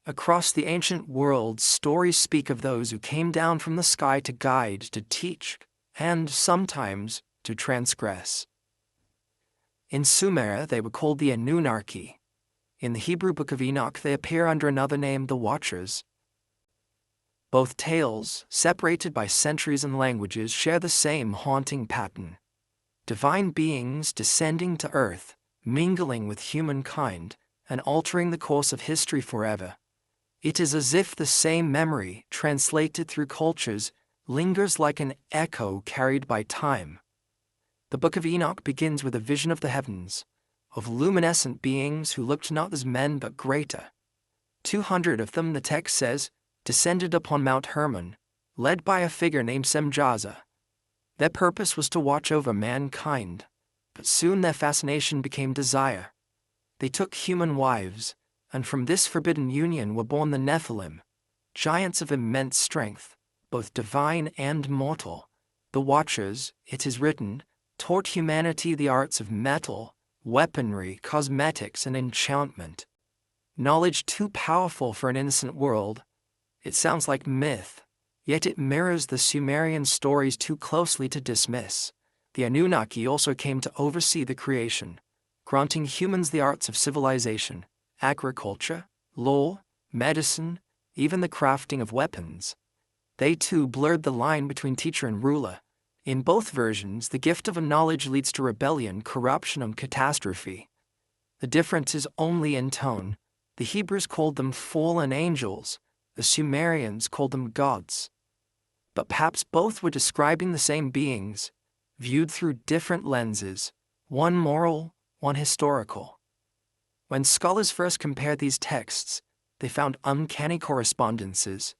Across the ancient world, stories speak of those who came down from the sky to guide, to teach, and sometimes to transgress. In Sumer, they were called the Anunnaki. In the Hebrew Book of Enoch, they appear under another name, the Watchers. Both tales, separated by centuries and languages, share the same haunting pattern. Divine beings descending to earth, mingling with humankind, and altering the course of history forever. It is as if the same memory, translated through cultures, lingers like an echo carried by time. The Book of Enoch begins with a vision of the heavens, of luminescent beings who looked not as men but greater. 200 of them, the text says, descended upon Mount Hermon, led by a figure named Semjaza. Their purpose was to watch over mankind, but soon their fascination became desire. They took human wives, and from this forbidden union were born the Nephilim, giants of immense strength, both divine and mortal. The Watchers, it is written, taught humanity the arts of metal, weaponry, cosmetics, and enchantment. Knowledge too powerful for an innocent world. It sounds like myth, yet it mirrors the Sumerian stories too closely to dismiss. The Anunnaki also came to oversee the creation, granting humans the arts of civilization, agriculture, law, medicine, even the crafting of weapons. They too blurred the line between teacher and ruler. In both versions, the gift of knowledge leads to rebellion, corruption, and catastrophe. The difference is only in tone. The Hebrews called them fallen angels, the Sumerians called them gods. But perhaps both were describing the same beings, viewed through different lenses, one moral, one historical. When scholars first compared these texts, they found uncanny correspondences.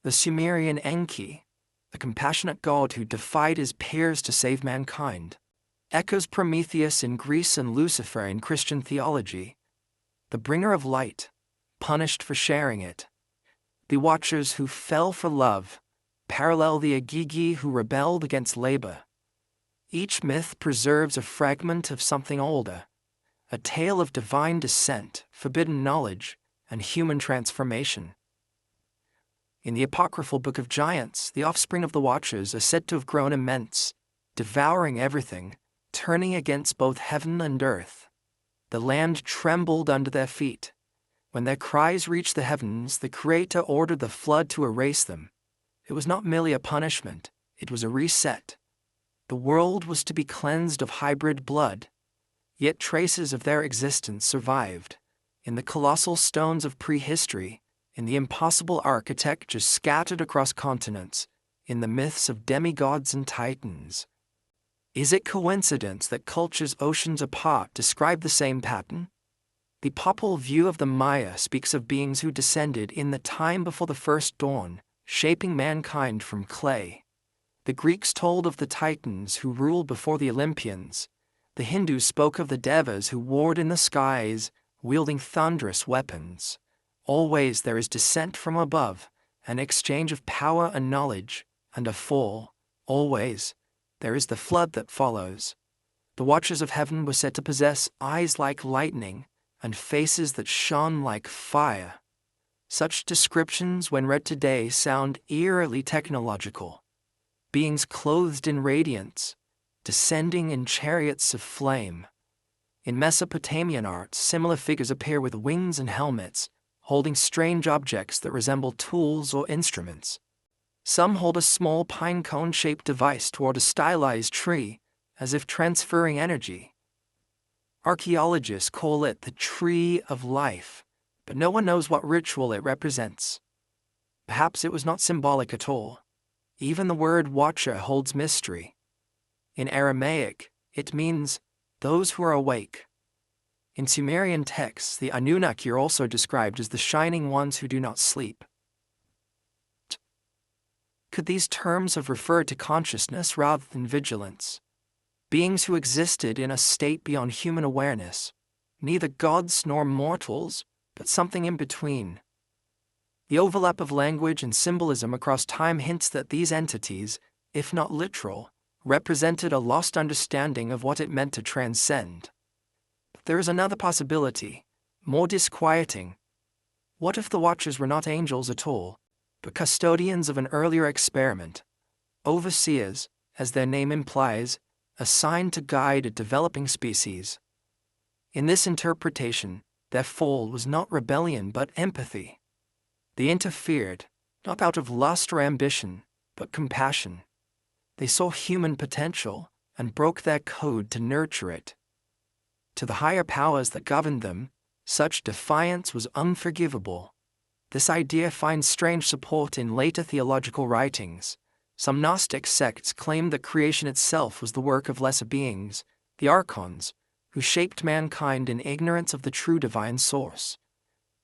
The Sumerian Enki, the compassionate god who defied his peers to save mankind, echoes Prometheus in Greece and Lucifer in Christian theology. The bringer of light, punished for sharing it. The Watchers who fell for love parallel the Agigi who rebelled against labor. Each myth preserves a fragment of something older, a tale of divine descent, forbidden knowledge, and human transformation. In the apocryphal Book of Giants, the offspring of the Watchers are said to have grown immense, devouring everything, turning against both heaven and earth. The land trembled under their feet. When their cries reached the heavens, the Creator ordered the flood to erase them. It was not merely a punishment, it was a reset. The world was to be cleansed of hybrid blood, yet traces of their existence survived. In the colossal stones of prehistory, in the impossible architecture scattered across continents, in the myths of demigods and titans. Is it coincidence that cultures oceans apart describe the same pattern? The Popol Vuh of the Maya speaks of beings who descended in the time before the first dawn, shaping mankind from clay. The Greeks told of the Titans who ruled before the Olympians. The Hindus spoke of the Devas who warred in the skies, wielding thunderous weapons. Always there is descent from above, an exchange of power and knowledge, and a fall. Always there is the flood that follows. The Watchers of Heaven were said to possess eyes like lightning and faces that shone like fire. Such descriptions, when read today, sound eerily technological. Beings clothed in radiance, descending in chariots of flame. In Mesopotamian art, similar figures appear with wings and helmets, holding strange objects that resemble tools or instruments. Some hold a small pine cone-shaped device toward a stylized tree, as if transferring energy. Archaeologists call it the Tree of Life, but no one knows what ritual it represents. Perhaps it was not symbolic at all. Even the word watcher holds mystery. In Aramaic, it means those who are awake. In Sumerian texts, the Anunnaki are also described as the shining ones who do not sleep. Could these terms have referred to consciousness rather than vigilance? Beings who existed in a state beyond human awareness, neither gods nor mortals, but something in between. The overlap of language and symbolism across time hints that these entities, if not literal, represented a lost understanding of what it meant to transcend. But there is another possibility, more disquieting. What if the Watchers were not angels at all, but custodians of an earlier experiment, overseers, as their name implies, assigned to guide a developing species? In this interpretation, their fall was not rebellion but empathy. They interfered, not out of lust or ambition, but compassion. They saw human potential and broke their code to nurture it. To the higher powers that governed them, such defiance was unforgivable. This idea finds strange support in later theological writings. Some Gnostic sects claimed that creation itself was the work of lesser beings, the archons, who shaped mankind in ignorance of the true divine source.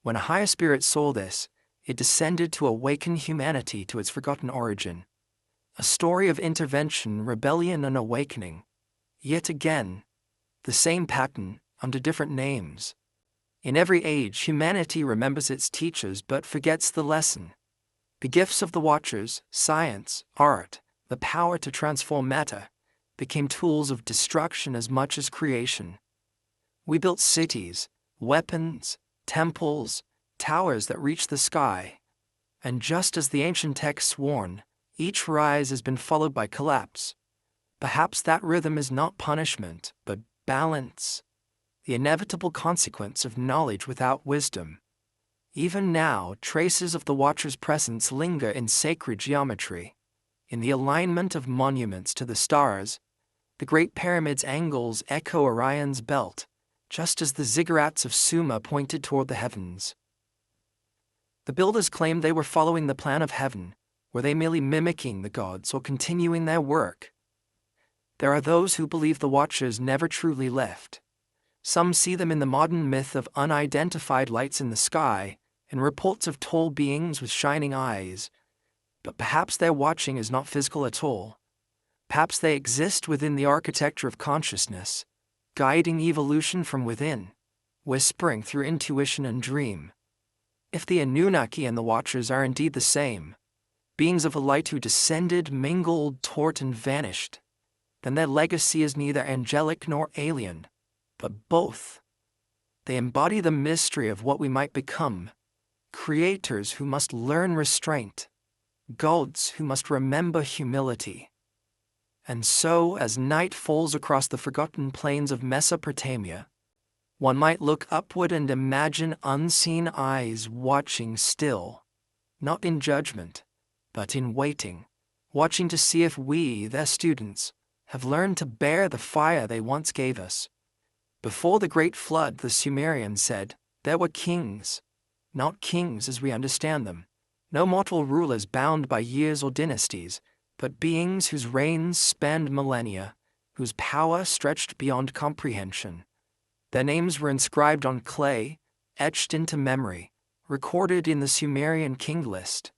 When a higher spirit saw this, it descended to awaken humanity to its forgotten origin. A story of intervention, rebellion, and awakening. Yet again, the same pattern, under different names. In every age, humanity remembers its teachers but forgets the lesson. The gifts of the Watchers, science, art, the power to transform matter, became tools of destruction as much as creation. We built cities, weapons, temples, towers that reach the sky. And just as the ancient texts warn, each rise has been followed by collapse. Perhaps that rhythm is not punishment, but balance, the inevitable consequence of knowledge without wisdom. Even now, traces of the Watcher's presence linger in sacred geometry. In the alignment of monuments to the stars, the Great Pyramid's angles echo Orion's belt, just as the ziggurats of Sumer pointed toward the heavens. The builders claimed they were following the plan of heaven. Were they merely mimicking the gods or continuing their work? There are those who believe the Watchers never truly left. Some see them in the modern myth of unidentified lights in the sky and reports of tall beings with shining eyes. But perhaps their watching is not physical at all. Perhaps they exist within the architecture of consciousness, guiding evolution from within, whispering through intuition and dream. If the Anunnaki and the Watchers are indeed the same, beings of a light who descended, mingled, taught, and vanished, then their legacy is neither angelic nor alien, but both. They embody the mystery of what we might become, creators who must learn restraint, gods who must remember humility. And so, as night falls across the forgotten plains of Mesopotamia, one might look upward and imagine unseen eyes watching still, not in judgment, but in waiting, watching to see if we, their students, have learned to bear the fire they once gave us. Before the Great Flood, the Sumerians said, there were kings, not kings as we understand them, no mortal rulers bound by years or dynasties, but beings whose reigns spanned millennia, whose power stretched beyond comprehension. Their names were inscribed on clay, etched into memory, recorded in the Sumerian king list,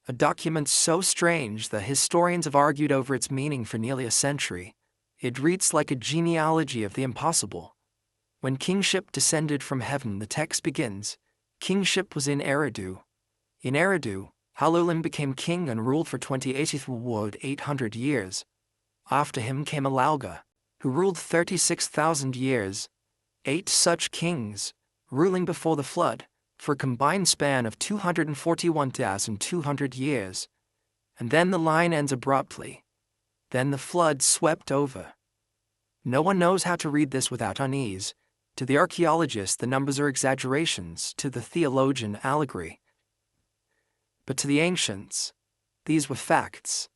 a document so strange that historians have argued over its meaning for nearly a century. It reads like a genealogy of the impossible. When kingship descended from heaven, the text begins, kingship was in Eridu. In Eridu, Halulim became king and ruled for 800 years. After him came Alauga, who ruled 36,000 years. 8 such kings, ruling before the flood, for a combined span of 241,200 years. And then the line ends abruptly. Then the flood swept over. No one knows how to read this without unease. To the archaeologist, the numbers are exaggerations, to the theologian, allegory. But to the ancients, these were facts.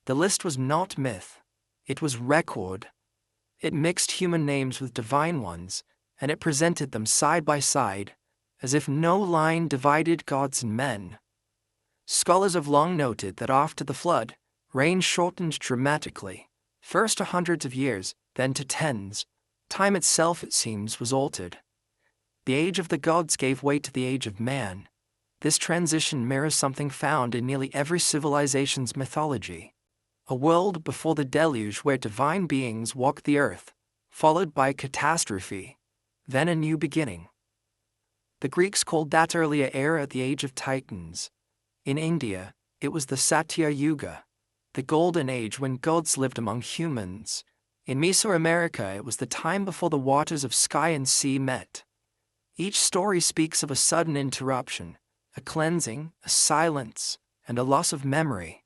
The list was not myth. It was record. It mixed human names with divine ones, and it presented them side by side, as if no line divided gods and men. Scholars have long noted that after the flood, rain shortened dramatically, first to hundreds of years, then to tens. Time itself, it seems, was altered. The age of the gods gave way to the age of man. This transition mirrors something found in nearly every civilization's mythology. A world before the deluge where divine beings walked the earth, followed by catastrophe, then a new beginning. The Greeks called that earlier era the Age of Titans. In India, it was the Satya Yuga, the golden age when gods lived among humans. In Mesoamerica, it was the time before the waters of sky and sea met. Each story speaks of a sudden interruption, a cleansing, a silence, and a loss of memory.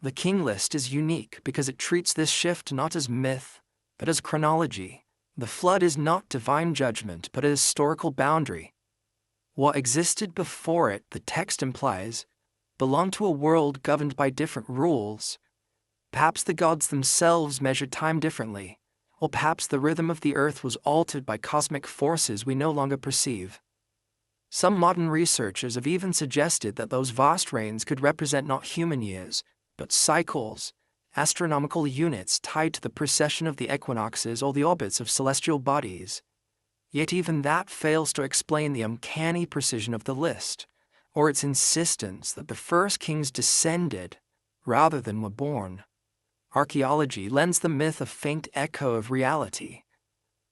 The king list is unique because it treats this shift not as myth, but as chronology. The flood is not divine judgment, but a historical boundary. What existed before it, the text implies, belonged to a world governed by different rules. Perhaps the gods themselves measured time differently, or perhaps the rhythm of the earth was altered by cosmic forces we no longer perceive. Some modern researchers have even suggested that those vast rains could represent not human years, but cycles, astronomical units tied to the precession of the equinoxes or the orbits of celestial bodies. Yet even that fails to explain the uncanny precision of the list, or its insistence that the first kings descended rather than were born. Archaeology lends the myth a faint echo of reality.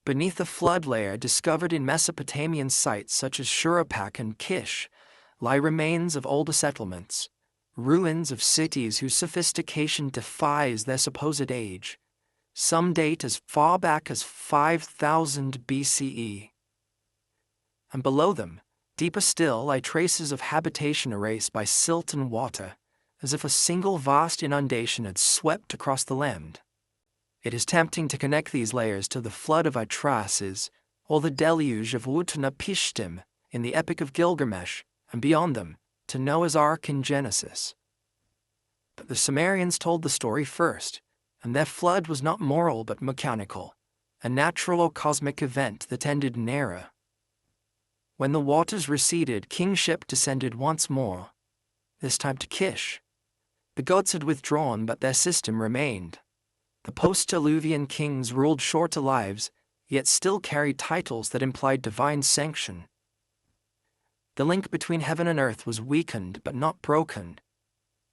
Beneath the flood layer discovered in Mesopotamian sites such as Shuruppak and Kish lie remains of older settlements, ruins of cities whose sophistication defies their supposed age. Some date as far back as 5000 BCE. And below them, deeper still, lie traces of habitation erased by silt and water, as if a single vast inundation had swept across the land. It is tempting to connect these layers to the flood of Atrahasis or the deluge of Utnapishtim in the Epic of Gilgamesh, and beyond them, to Noah's Ark in Genesis. But the Sumerians told the story first, and their flood was not moral but mechanical, a natural or cosmic event that ended in error. When the waters receded, kingship descended once more, this time to Kish. The gods had withdrawn, but their system remained. The post-Diluvian kings ruled shorter lives, yet still carried titles that implied divine sanction. The link between heaven and earth was weakened but not broken.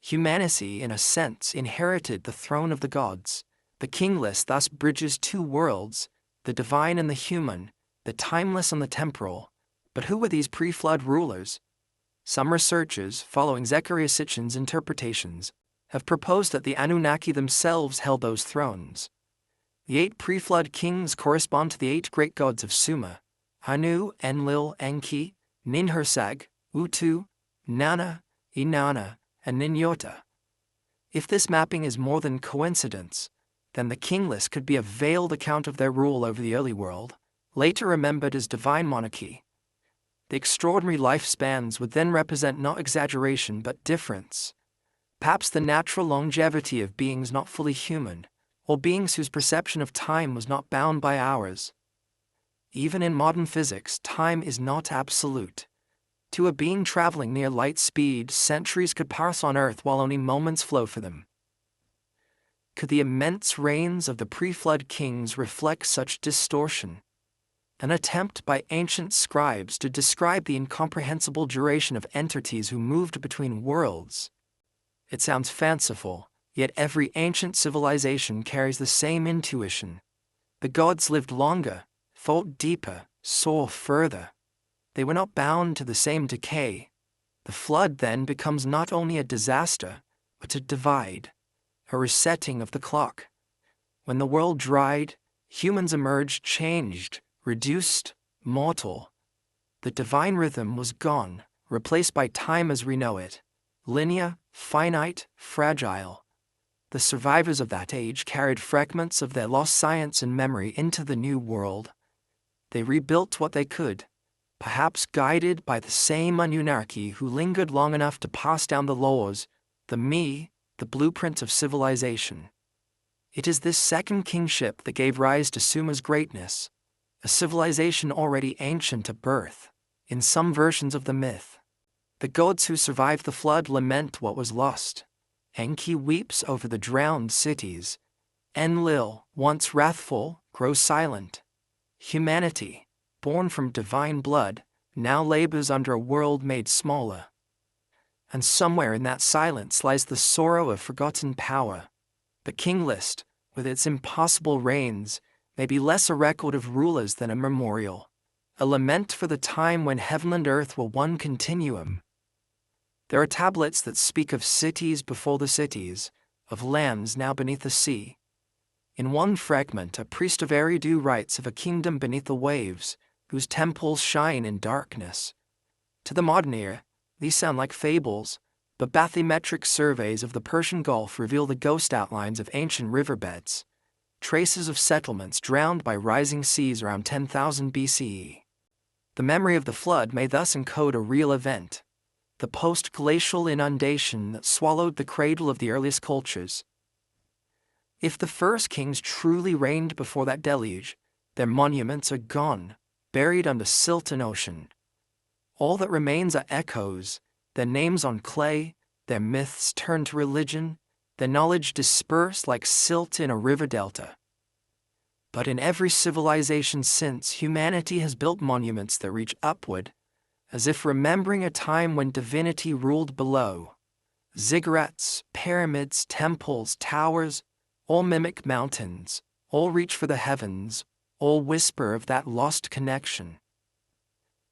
Humanity, in a sense, inherited the throne of the gods. The kingless thus bridges two worlds, the divine and the human, the timeless and the temporal. But who were these pre-flood rulers? Some researchers, following Zecharia Sitchin's interpretations, have proposed that the Anunnaki themselves held those thrones. The 8 pre-flood kings correspond to the 8 great gods of Sumer: Anu, Enlil, Enki, Ninhursag, Utu, Nana, Inanna, and Ninyota. If this mapping is more than coincidence, then the kingless could be a veiled account of their rule over the early world, later remembered as divine monarchy. The extraordinary lifespans would then represent not exaggeration but difference. Perhaps the natural longevity of beings not fully human, or beings whose perception of time was not bound by hours. Even in modern physics, time is not absolute. To a being traveling near light speed, centuries could pass on Earth while only moments flow for them. Could the immense reigns of the pre-flood kings reflect such distortion? An attempt by ancient scribes to describe the incomprehensible duration of entities who moved between worlds. It sounds fanciful, yet every ancient civilization carries the same intuition. The gods lived longer, thought deeper, saw further. They were not bound to the same decay. The flood then becomes not only a disaster, but a divide, a resetting of the clock. When the world dried, humans emerged changed, reduced, mortal. The divine rhythm was gone, replaced by time as we know it, linear, finite, fragile. The survivors of that age carried fragments of their lost science and memory into the new world. They rebuilt what they could, perhaps guided by the same Anunnaki who lingered long enough to pass down the laws, the me, the blueprint of civilization. It is this second kingship that gave rise to Sumer's greatness, a civilization already ancient at birth. In some versions of the myth, the gods who survived the flood lament what was lost. Enki weeps over the drowned cities. Enlil, once wrathful, grows silent. Humanity, born from divine blood, now labors under a world made smaller. And somewhere in that silence lies the sorrow of forgotten power. The king list, with its impossible reigns, may be less a record of rulers than a memorial, a lament for the time when heaven and earth were one continuum. There are tablets that speak of cities before the cities, of lands now beneath the sea. In one fragment, a priest of Eridu writes of a kingdom beneath the waves, whose temples shine in darkness. To the modern ear, these sound like fables, but bathymetric surveys of the Persian Gulf reveal the ghost outlines of ancient riverbeds, traces of settlements drowned by rising seas around 10,000 BCE. The memory of the flood may thus encode a real event, the post-glacial inundation that swallowed the cradle of the earliest cultures. If the first kings truly reigned before that deluge, their monuments are gone, buried under silt and ocean. All that remains are echoes, their names on clay, their myths turned to religion, their knowledge dispersed like silt in a river delta. But in every civilization since, humanity has built monuments that reach upward, as if remembering a time when divinity ruled below. Ziggurats, pyramids, temples, towers, all mimic mountains, all reach for the heavens, all whisper of that lost connection.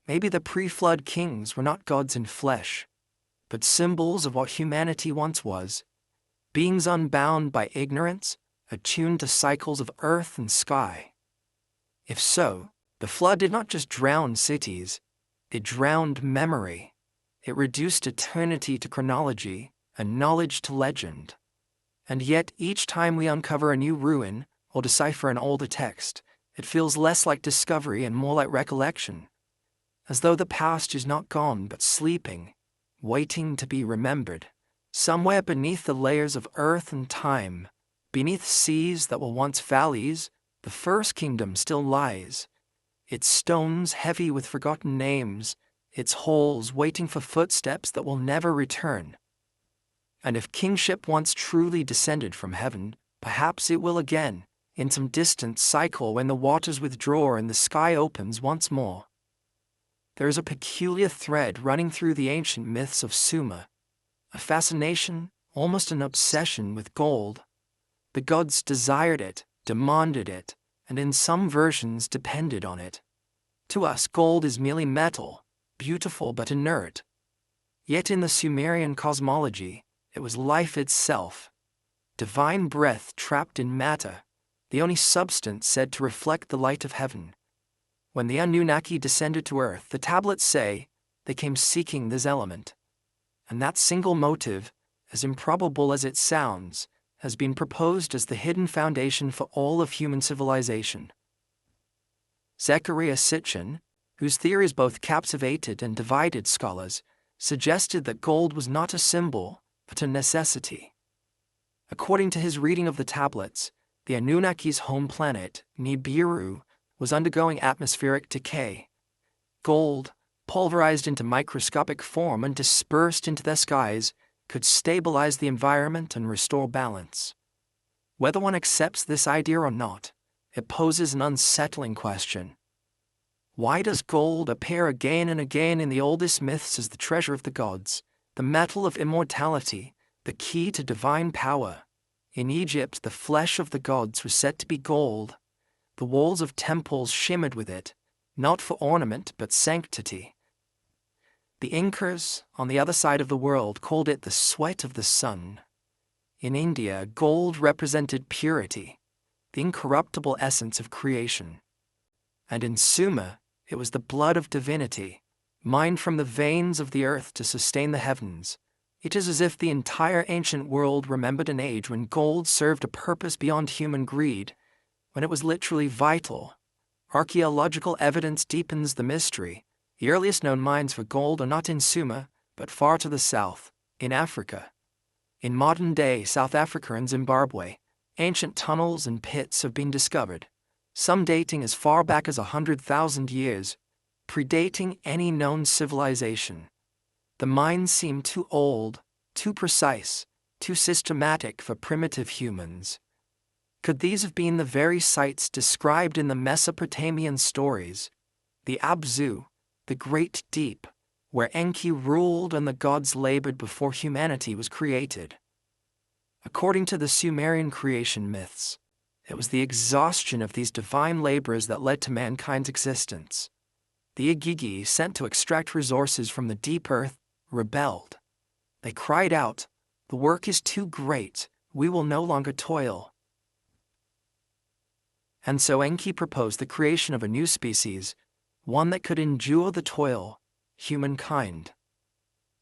Maybe the pre-flood kings were not gods in flesh, but symbols of what humanity once was, beings unbound by ignorance, attuned to cycles of earth and sky. If so, the flood did not just drown cities, it drowned memory. It reduced eternity to chronology and knowledge to legend. And yet, each time we uncover a new ruin or decipher an older text, it feels less like discovery and more like recollection, as though the past is not gone but sleeping, waiting to be remembered, somewhere beneath the layers of earth and time, beneath seas that were once valleys. The first kingdom still lies, its stones heavy with forgotten names, its holes waiting for footsteps that will never return. And if kingship once truly descended from heaven, perhaps it will again, in some distant cycle when the waters withdraw and the sky opens once more. There is a peculiar thread running through the ancient myths of Sumer, a fascination, almost an obsession with gold. The gods desired it, demanded it, and in some versions depended on it. To us, gold is merely metal, beautiful but inert. Yet in the Sumerian cosmology, it was life itself, divine breath trapped in matter, the only substance said to reflect the light of heaven. When the Anunnaki descended to earth, the tablets say they came seeking this element. And that single motive, as improbable as it sounds, has been proposed as the hidden foundation for all of human civilization. Zecharia Sitchin, whose theories both captivated and divided scholars, suggested that gold was not a symbol, but a necessity. According to his reading of the tablets, the Anunnaki's home planet, Nibiru, was undergoing atmospheric decay. Gold, pulverized into microscopic form and dispersed into their skies, could stabilize the environment and restore balance. Whether one accepts this idea or not, it poses an unsettling question. Why does gold appear again and again in the oldest myths as the treasure of the gods, the metal of immortality, the key to divine power? In Egypt, the flesh of the gods was said to be gold. The walls of temples shimmered with it, not for ornament but sanctity. The Incas, on the other side of the world, called it the sweat of the sun. In India, gold represented purity, the incorruptible essence of creation. And in Sumer, it was the blood of divinity, mined from the veins of the earth to sustain the heavens. It is as if the entire ancient world remembered an age when gold served a purpose beyond human greed, when it was literally vital. Archaeological evidence deepens the mystery. The earliest known mines for gold are not in Sumer, but far to the south, in Africa. In modern-day South Africa and Zimbabwe, ancient tunnels and pits have been discovered, some dating as far back as 100,000 years, predating any known civilization. The mines seem too old, too precise, too systematic for primitive humans. Could these have been the very sites described in the Mesopotamian stories? The Abzu, the great deep, where Enki ruled and the gods labored before humanity was created. According to the Sumerian creation myths, it was the exhaustion of these divine labors that led to mankind's existence. The Igigi, sent to extract resources from the deep earth, rebelled. They cried out, "The work is too great, we will no longer toil." And so Enki proposed the creation of a new species, one that could endure the toil, humankind.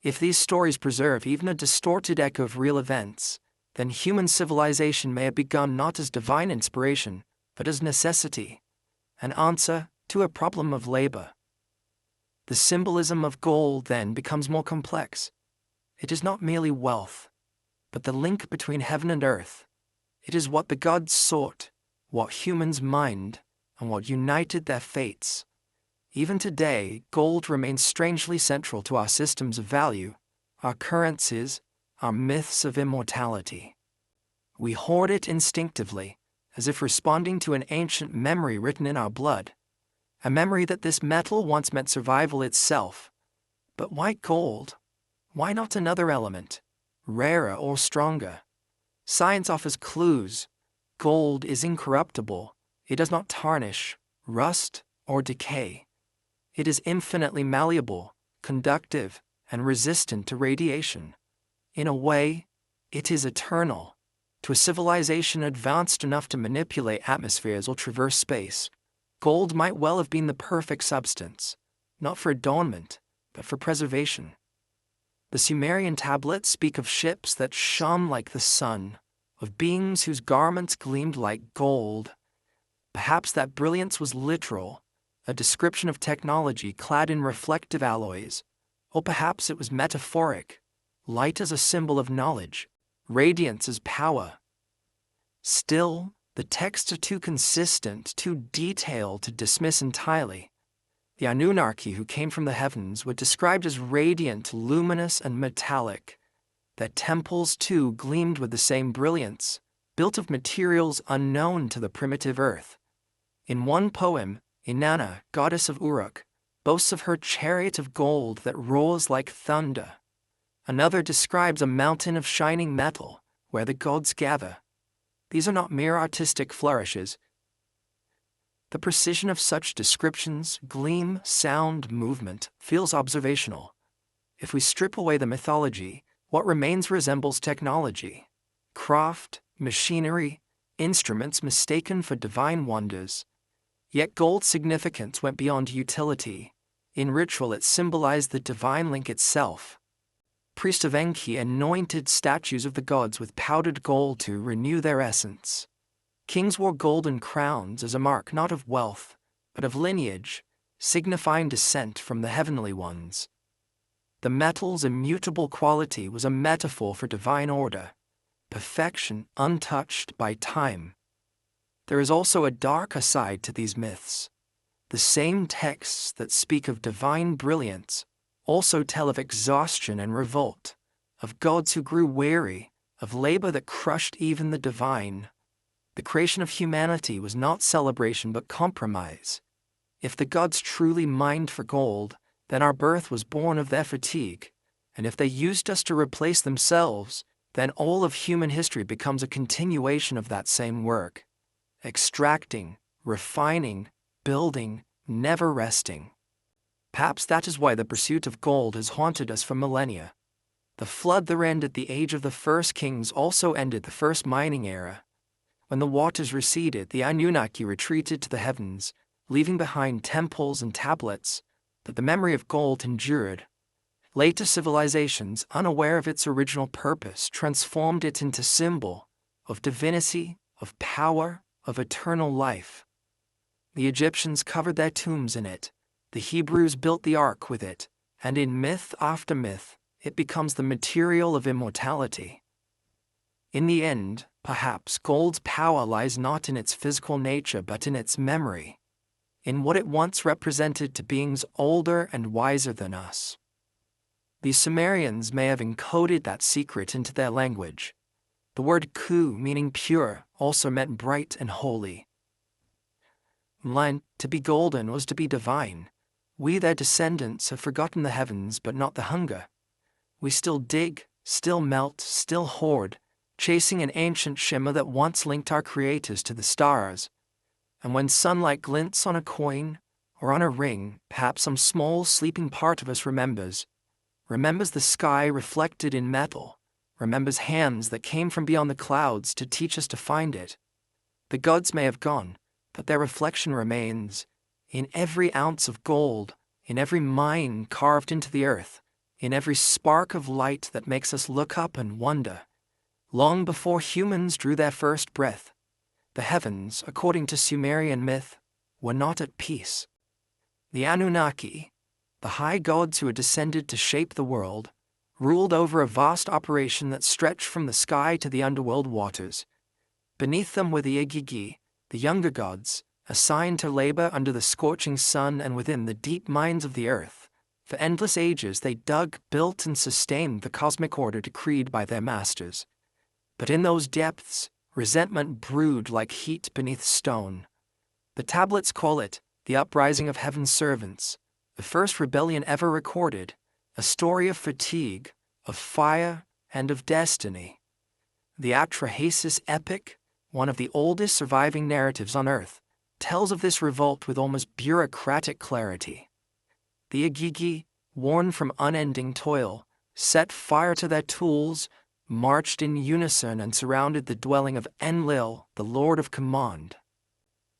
If these stories preserve even a distorted echo of real events, then human civilization may have begun not as divine inspiration, but as necessity, an answer to a problem of labor. The symbolism of gold then becomes more complex. It is not merely wealth, but the link between heaven and earth. It is what the gods sought, what humans mined, and what united their fates. Even today, gold remains strangely central to our systems of value, our currencies, our myths of immortality. We hoard it instinctively, as if responding to an ancient memory written in our blood, a memory that this metal once meant survival itself. But why gold? Why not another element, rarer or stronger? Science offers clues. Gold is incorruptible, It does not tarnish, rust, or decay. It is infinitely malleable, conductive, and resistant to radiation. In a way, it is eternal. To a civilization advanced enough to manipulate atmospheres or traverse space, gold might well have been the perfect substance, not for adornment, but for preservation. The Sumerian tablets speak of ships that shone like the sun, of beings whose garments gleamed like gold. Perhaps that brilliance was literal, a description of technology clad in reflective alloys, or perhaps it was metaphoric, light as a symbol of knowledge, radiance as power. Still, the texts are too consistent, too detailed to dismiss entirely. The Anunnaki who came from the heavens were described as radiant, luminous, and metallic. Their temples, too, gleamed with the same brilliance, built of materials unknown to the primitive earth. In one poem, Inanna, goddess of Uruk, boasts of her chariot of gold that roars like thunder. Another describes a mountain of shining metal, where the gods gather. These are not mere artistic flourishes. The precision of such descriptions, gleam, sound, movement, feels observational. If we strip away the mythology, what remains resembles technology. Craft, machinery, instruments mistaken for divine wonders. Yet gold's significance went beyond utility. In ritual it symbolized the divine link itself. Priests of Enki anointed statues of the gods with powdered gold to renew their essence. Kings wore golden crowns as a mark not of wealth, but of lineage, signifying descent from the heavenly ones. The metal's immutable quality was a metaphor for divine order, perfection untouched by time. There is also a darker side to these myths. The same texts that speak of divine brilliance also tell of exhaustion and revolt, of gods who grew weary, of labor that crushed even the divine. The creation of humanity was not celebration but compromise. If the gods truly mined for gold, then our birth was born of their fatigue, and if they used us to replace themselves, then all of human history becomes a continuation of that same work. Extracting, refining, building, never resting. Perhaps that is why the pursuit of gold has haunted us for millennia. The flood that ended the age of the first kings also ended the first mining era. When the waters receded, the Anunnaki retreated to the heavens, leaving behind temples and tablets, but the memory of gold endured. Later civilizations, unaware of its original purpose, transformed it into symbol of divinity, of power, of eternal life. The Egyptians covered their tombs in it, the Hebrews built the ark with it, and in myth after myth, it becomes the material of immortality. In the end, perhaps gold's power lies not in its physical nature but in its memory, in what it once represented to beings older and wiser than us. The Sumerians may have encoded that secret into their language. The word ku, meaning pure, also meant bright and holy. To be golden was to be divine. We, their descendants, have forgotten the heavens but not the hunger. We still dig, still melt, still hoard, chasing an ancient shimmer that once linked our creators to the stars. And when sunlight glints on a coin or on a ring, perhaps some small sleeping part of us remembers the sky reflected in metal, remembers hands that came from beyond the clouds to teach us to find it. The gods may have gone, but their reflection remains, in every ounce of gold, in every mine carved into the earth, in every spark of light that makes us look up and wonder. Long before humans drew their first breath, the heavens, according to Sumerian myth, were not at peace. The Anunnaki, the high gods who had descended to shape the world, ruled over a vast operation that stretched from the sky to the underworld waters. Beneath them were the Igigi, the younger gods, assigned to labor under the scorching sun and within the deep mines of the earth. For endless ages they dug, built, and sustained the cosmic order decreed by their masters. But in those depths, resentment brewed like heat beneath stone. The tablets call it the uprising of heaven's servants, the first rebellion ever recorded, a story of fatigue, of fire, and of destiny. The Atrahasis epic, one of the oldest surviving narratives on Earth, tells of this revolt with almost bureaucratic clarity. The Igigi, worn from unending toil, set fire to their tools, marched in unison and surrounded the dwelling of Enlil, the Lord of Command.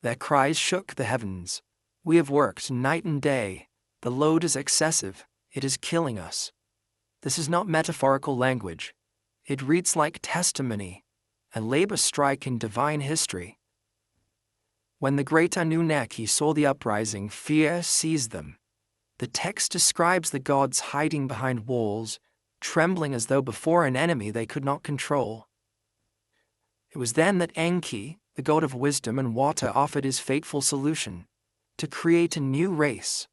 Their cries shook the heavens. "We have worked night and day. The load is excessive. It is killing us." This is not metaphorical language. It reads like testimony, a labor strike in divine history. When the great Anunnaki saw the uprising, fear seized them. The text describes the gods hiding behind walls, trembling as though before an enemy they could not control. It was then that Enki, the god of wisdom and water, offered his fateful solution: to create a new race,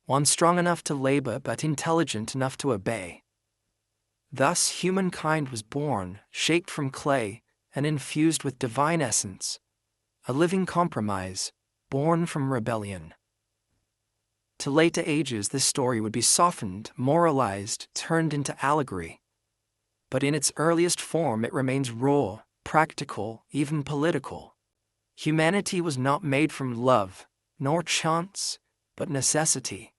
one strong enough to labor but intelligent enough to obey. Thus humankind was born, shaped from clay, and infused with divine essence, a living compromise, born from rebellion. To later ages, this story would be softened, moralized, turned into allegory. But in its earliest form, it remains raw, practical, even political. Humanity was not made from love, nor chance, but necessity.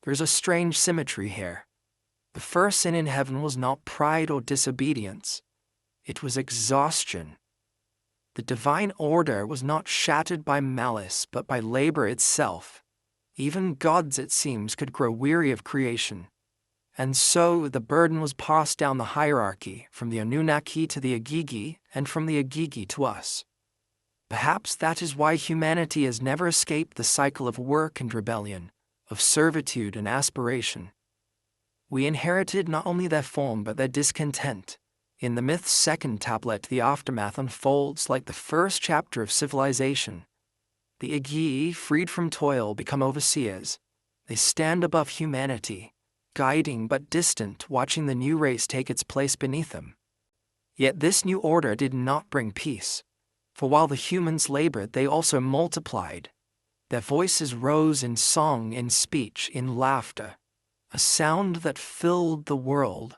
There's a strange symmetry here. The first sin in heaven was not pride or disobedience. It was exhaustion. The divine order was not shattered by malice, but by labor itself. Even gods, it seems, could grow weary of creation. And so the burden was passed down the hierarchy, from the Anunnaki to the Igigi, and from the Igigi to us. Perhaps that is why humanity has never escaped the cycle of work and rebellion, of servitude and aspiration. We inherited not only their form but their discontent. In the myth's second tablet, the aftermath unfolds like the first chapter of civilization. The Igigi, freed from toil, become overseers. They stand above humanity, guiding but distant, watching the new race take its place beneath them. Yet this new order did not bring peace, for while the humans labored, they also multiplied. Their voices rose in song, in speech, in laughter, a sound that filled the world.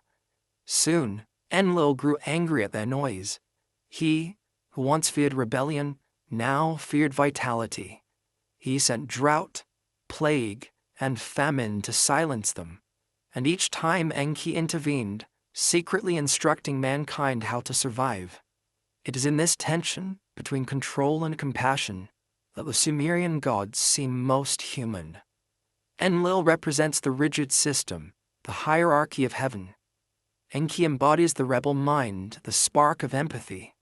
Soon, Enlil grew angry at their noise. He, who once feared rebellion, now feared vitality. He sent drought, plague, and famine to silence them, and each time Enki intervened, secretly instructing mankind how to survive. It is in this tension between control and compassion that the Sumerian gods seem most human. Enlil represents the rigid system, the hierarchy of heaven. Enki embodies the rebel mind, the spark of empathy.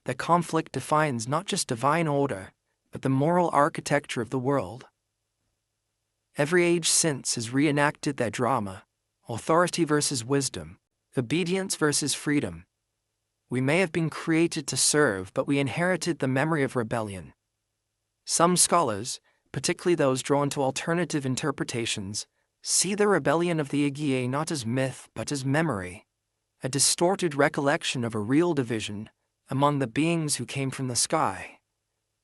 The conflict defines not just divine order, but the moral architecture of the world. Every age since has reenacted their drama: authority versus wisdom, obedience versus freedom. We may have been created to serve, but we inherited the memory of rebellion. Some scholars, particularly those drawn to alternative interpretations, see the rebellion of the Igigi not as myth but as memory, a distorted recollection of a real division among the beings who came from the sky.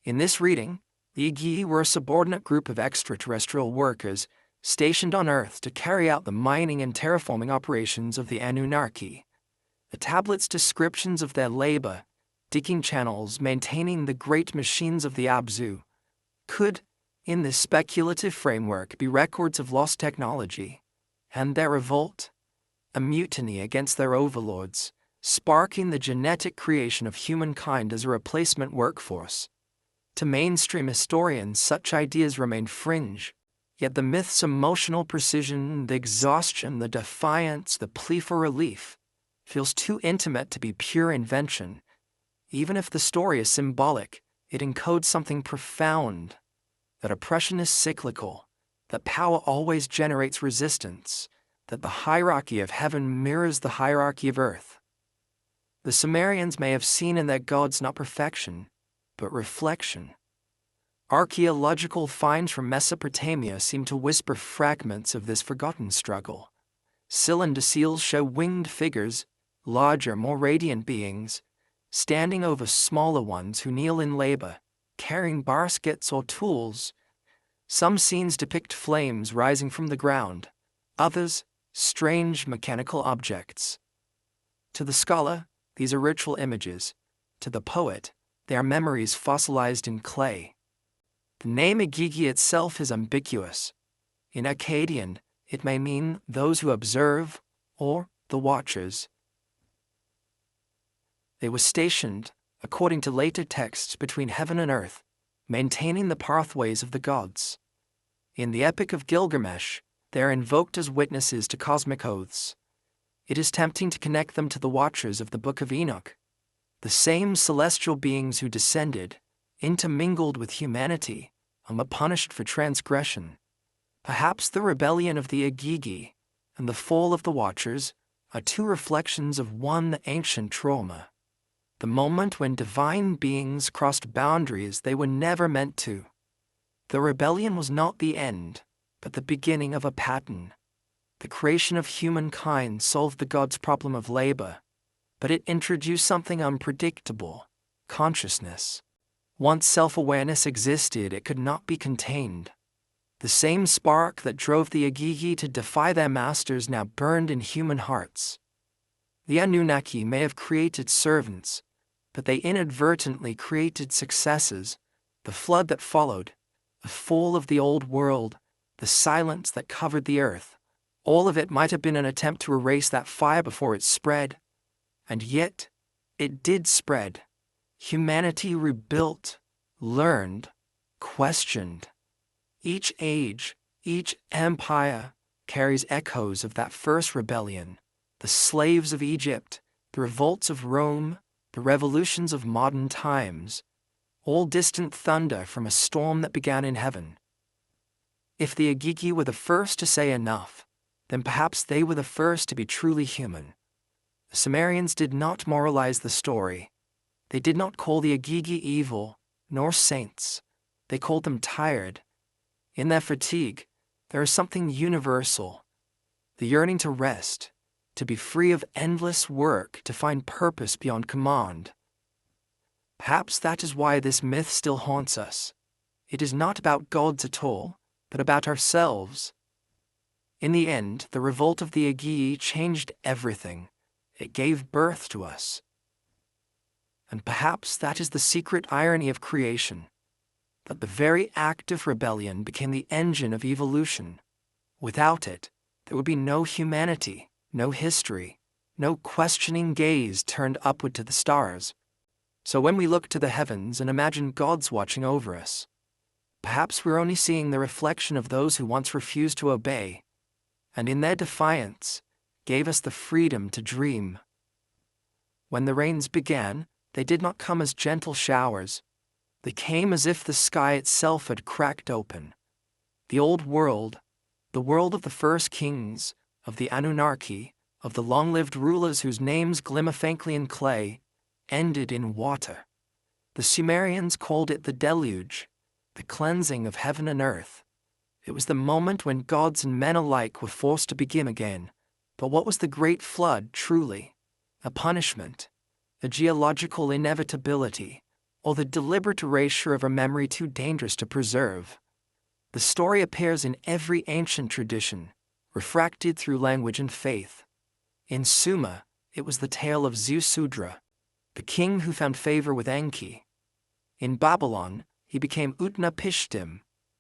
In this reading, the Igigi were a subordinate group of extraterrestrial workers stationed on Earth to carry out the mining and terraforming operations of the Anunnaki. The tablet's descriptions of their labor, digging channels, maintaining the great machines of the Abzu, could, in this speculative framework, be records of lost technology, and their revolt, a mutiny against their overlords, sparking the genetic creation of humankind as a replacement workforce. To mainstream historians, such ideas remain fringe, yet the myth's emotional precision, the exhaustion, the defiance, the plea for relief, feels too intimate to be pure invention. Even if the story is symbolic, it encodes something profound: that oppression is cyclical, that power always generates resistance, that the hierarchy of heaven mirrors the hierarchy of earth. The Sumerians may have seen in their gods not perfection, but reflection. Archaeological finds from Mesopotamia seem to whisper fragments of this forgotten struggle. Cylinder seals show winged figures, larger, more radiant beings, standing over smaller ones who kneel in labor, carrying baskets or tools. Some scenes depict flames rising from the ground, others, strange mechanical objects. To the scholar, these are ritual images. To the poet, they are memories fossilized in clay. The name Igigi itself is ambiguous. In Akkadian, it may mean those who observe or the watchers. They were stationed, according to later texts, between heaven and earth, maintaining the pathways of the gods. In the Epic of Gilgamesh, they are invoked as witnesses to cosmic oaths. It is tempting to connect them to the watchers of the Book of Enoch, the same celestial beings who descended, intermingled with humanity, and were punished for transgression. Perhaps the rebellion of the Igigi and the fall of the Watchers are two reflections of one ancient trauma, the moment when divine beings crossed boundaries they were never meant to. The rebellion was not the end, but the beginning of a pattern. The creation of humankind solved the gods' problem of labor, but it introduced something unpredictable: consciousness. Once self-awareness existed, it could not be contained. The same spark that drove the Igigi to defy their masters now burned in human hearts. The Anunnaki may have created servants, but they inadvertently created successors: the flood that followed, the fall of the old world, the silence that covered the earth. All of it might have been an attempt to erase that fire before it spread. And yet, it did spread. Humanity rebuilt, learned, questioned. Each age, each empire carries echoes of that first rebellion: the slaves of Egypt, the revolts of Rome, the revolutions of modern times, all distant thunder from a storm that began in heaven. If the Igigi were the first to say enough, then perhaps they were the first to be truly human. The Sumerians did not moralize the story. They did not call the Igigi evil, nor saints. They called them tired. In their fatigue, there is something universal: the yearning to rest, to be free of endless work, to find purpose beyond command. Perhaps that is why this myth still haunts us. It is not about gods at all, but about ourselves. In the end, the revolt of the Igigi changed everything. It gave birth to us. And perhaps that is the secret irony of creation, that the very act of rebellion became the engine of evolution. Without it, there would be no humanity, no history, no questioning gaze turned upward to the stars. So when we look to the heavens and imagine gods watching over us, perhaps we're only seeing the reflection of those who once refused to obey, and in their defiance, gave us the freedom to dream. When the rains began, they did not come as gentle showers. They came as if the sky itself had cracked open. The old world, the world of the first kings, of the Anunnaki, of the long-lived rulers whose names glimmer faintly in clay, ended in water. The Sumerians called it the deluge, the cleansing of heaven and earth. It was the moment when gods and men alike were forced to begin again. But what was the great flood truly? A punishment, a geological inevitability, or the deliberate erasure of a memory too dangerous to preserve? The story appears in every ancient tradition, refracted through language and faith. In Sumer, it was the tale of Ziusudra, the king who found favor with Enki. In Babylon, he became Utnapishtim.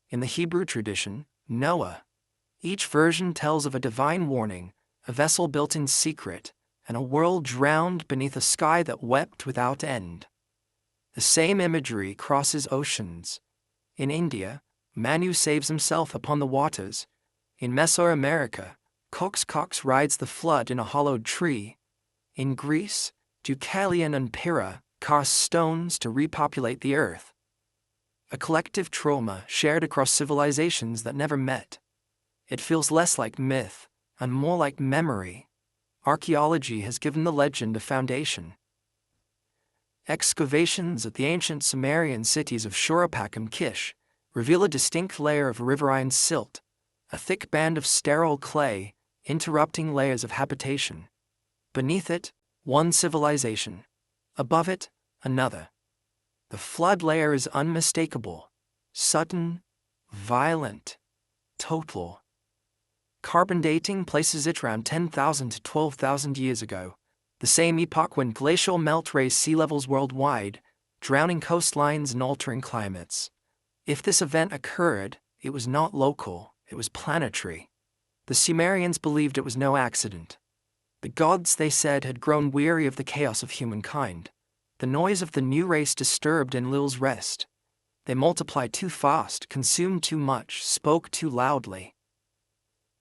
In the Hebrew tradition, Noah. Each version tells of a divine warning, a vessel built in secret, and a world drowned beneath a sky that wept without end. The same imagery crosses oceans. In India, Manu saves himself upon the waters. In Mesoamerica, Coxcox rides the flood in a hollowed tree. In Greece, Deucalion and Pyrrha cast stones to repopulate the earth. A collective trauma shared across civilizations that never met. It feels less like myth and more like memory. Archaeology has given the legend a foundation. Excavations at the ancient Sumerian cities of Shuruppak and Kish reveal a distinct layer of riverine silt, a thick band of sterile clay interrupting layers of habitation. Beneath it, one civilization. Above it, another. The flood layer is unmistakable, sudden, violent, total. Carbon dating places it around 10,000 to 12,000 years ago, the same epoch when glacial melt raised sea levels worldwide, drowning coastlines and altering climates. If this event occurred, it was not local, it was planetary. The Sumerians believed it was no accident. The gods, they said, had grown weary of the chaos of humankind. The noise of the new race disturbed Enlil's rest. They multiplied too fast, consumed too much, spoke too loudly.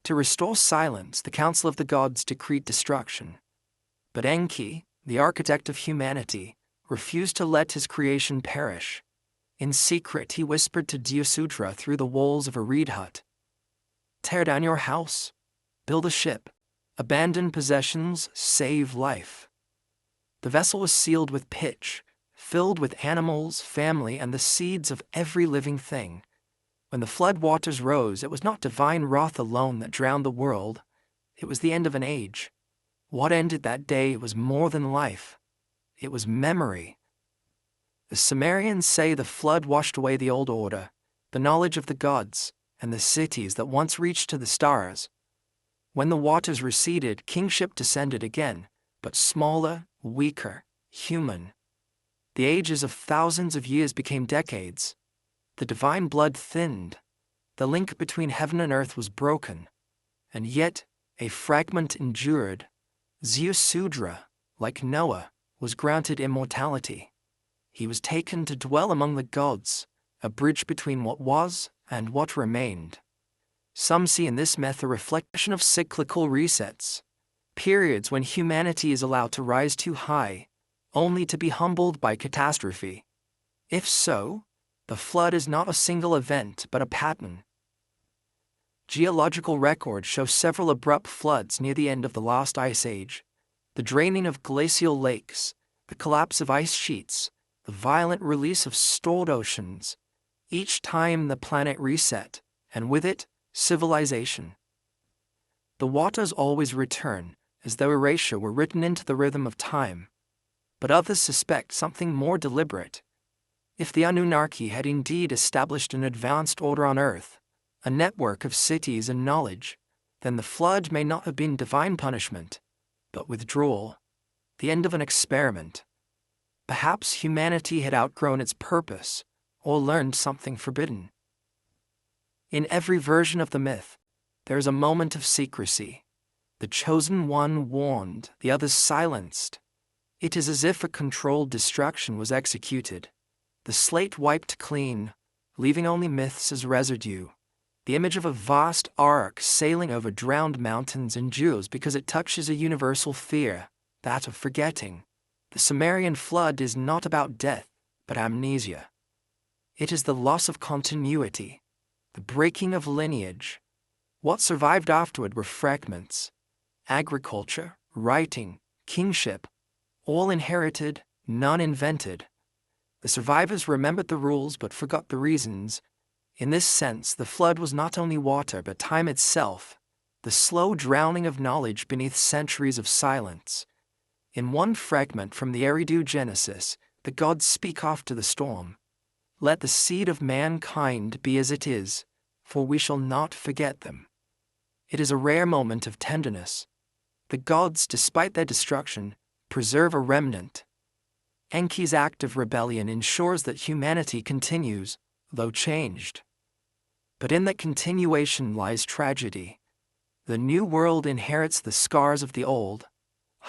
To restore silence, the Council of the Gods decreed destruction. But Enki, the architect of humanity, refused to let his creation perish. In secret, he whispered to Diosudra through the walls of a reed hut, "Tear down your house, build a ship, abandon possessions, save life." The vessel was sealed with pitch, filled with animals, family, and the seeds of every living thing. When the flood waters rose, it was not divine wrath alone that drowned the world. It was the end of an age. What ended that day was more than life. It was memory. The Sumerians say the flood washed away the old order, the knowledge of the gods, and the cities that once reached to the stars. When the waters receded, kingship descended again, but smaller, weaker, human. The ages of thousands of years became decades. The divine blood thinned. The link between heaven and earth was broken. And yet, a fragment endured. Ziusudra, like Noah, was granted immortality. He was taken to dwell among the gods, a bridge between what was and what remained. Some see in this myth a reflection of cyclical resets, periods when humanity is allowed to rise too high, only to be humbled by catastrophe. If so, the flood is not a single event but a pattern. Geological records show several abrupt floods near the end of the last ice age, the draining of glacial lakes, the collapse of ice sheets, the violent release of stored oceans. Each time the planet reset, and with it, civilization. The waters always return, as though erasure were written into the rhythm of time. But others suspect something more deliberate. If the Anunnaki had indeed established an advanced order on Earth, a network of cities and knowledge, then the flood may not have been divine punishment, but withdrawal, the end of an experiment. Perhaps humanity had outgrown its purpose, or learned something forbidden. In every version of the myth, there is a moment of secrecy. The chosen one warned, the others silenced. It is as if a controlled destruction was executed. The slate wiped clean, leaving only myths as residue. The image of a vast ark sailing over drowned mountains endures because it touches a universal fear, that of forgetting. The Sumerian flood is not about death, but amnesia. It is the loss of continuity, the breaking of lineage. What survived afterward were fragments. Agriculture, writing, kingship, all inherited, none invented. The survivors remembered the rules but forgot the reasons. In this sense, the flood was not only water but time itself, the slow drowning of knowledge beneath centuries of silence. In one fragment from the Eridu Genesis, the gods speak off to the storm. "Let the seed of mankind be as it is, for we shall not forget them." It is a rare moment of tenderness. The gods, despite their destruction, preserve a remnant. Enki's act of rebellion ensures that humanity continues, though changed. But in that continuation lies tragedy. The new world inherits the scars of the old,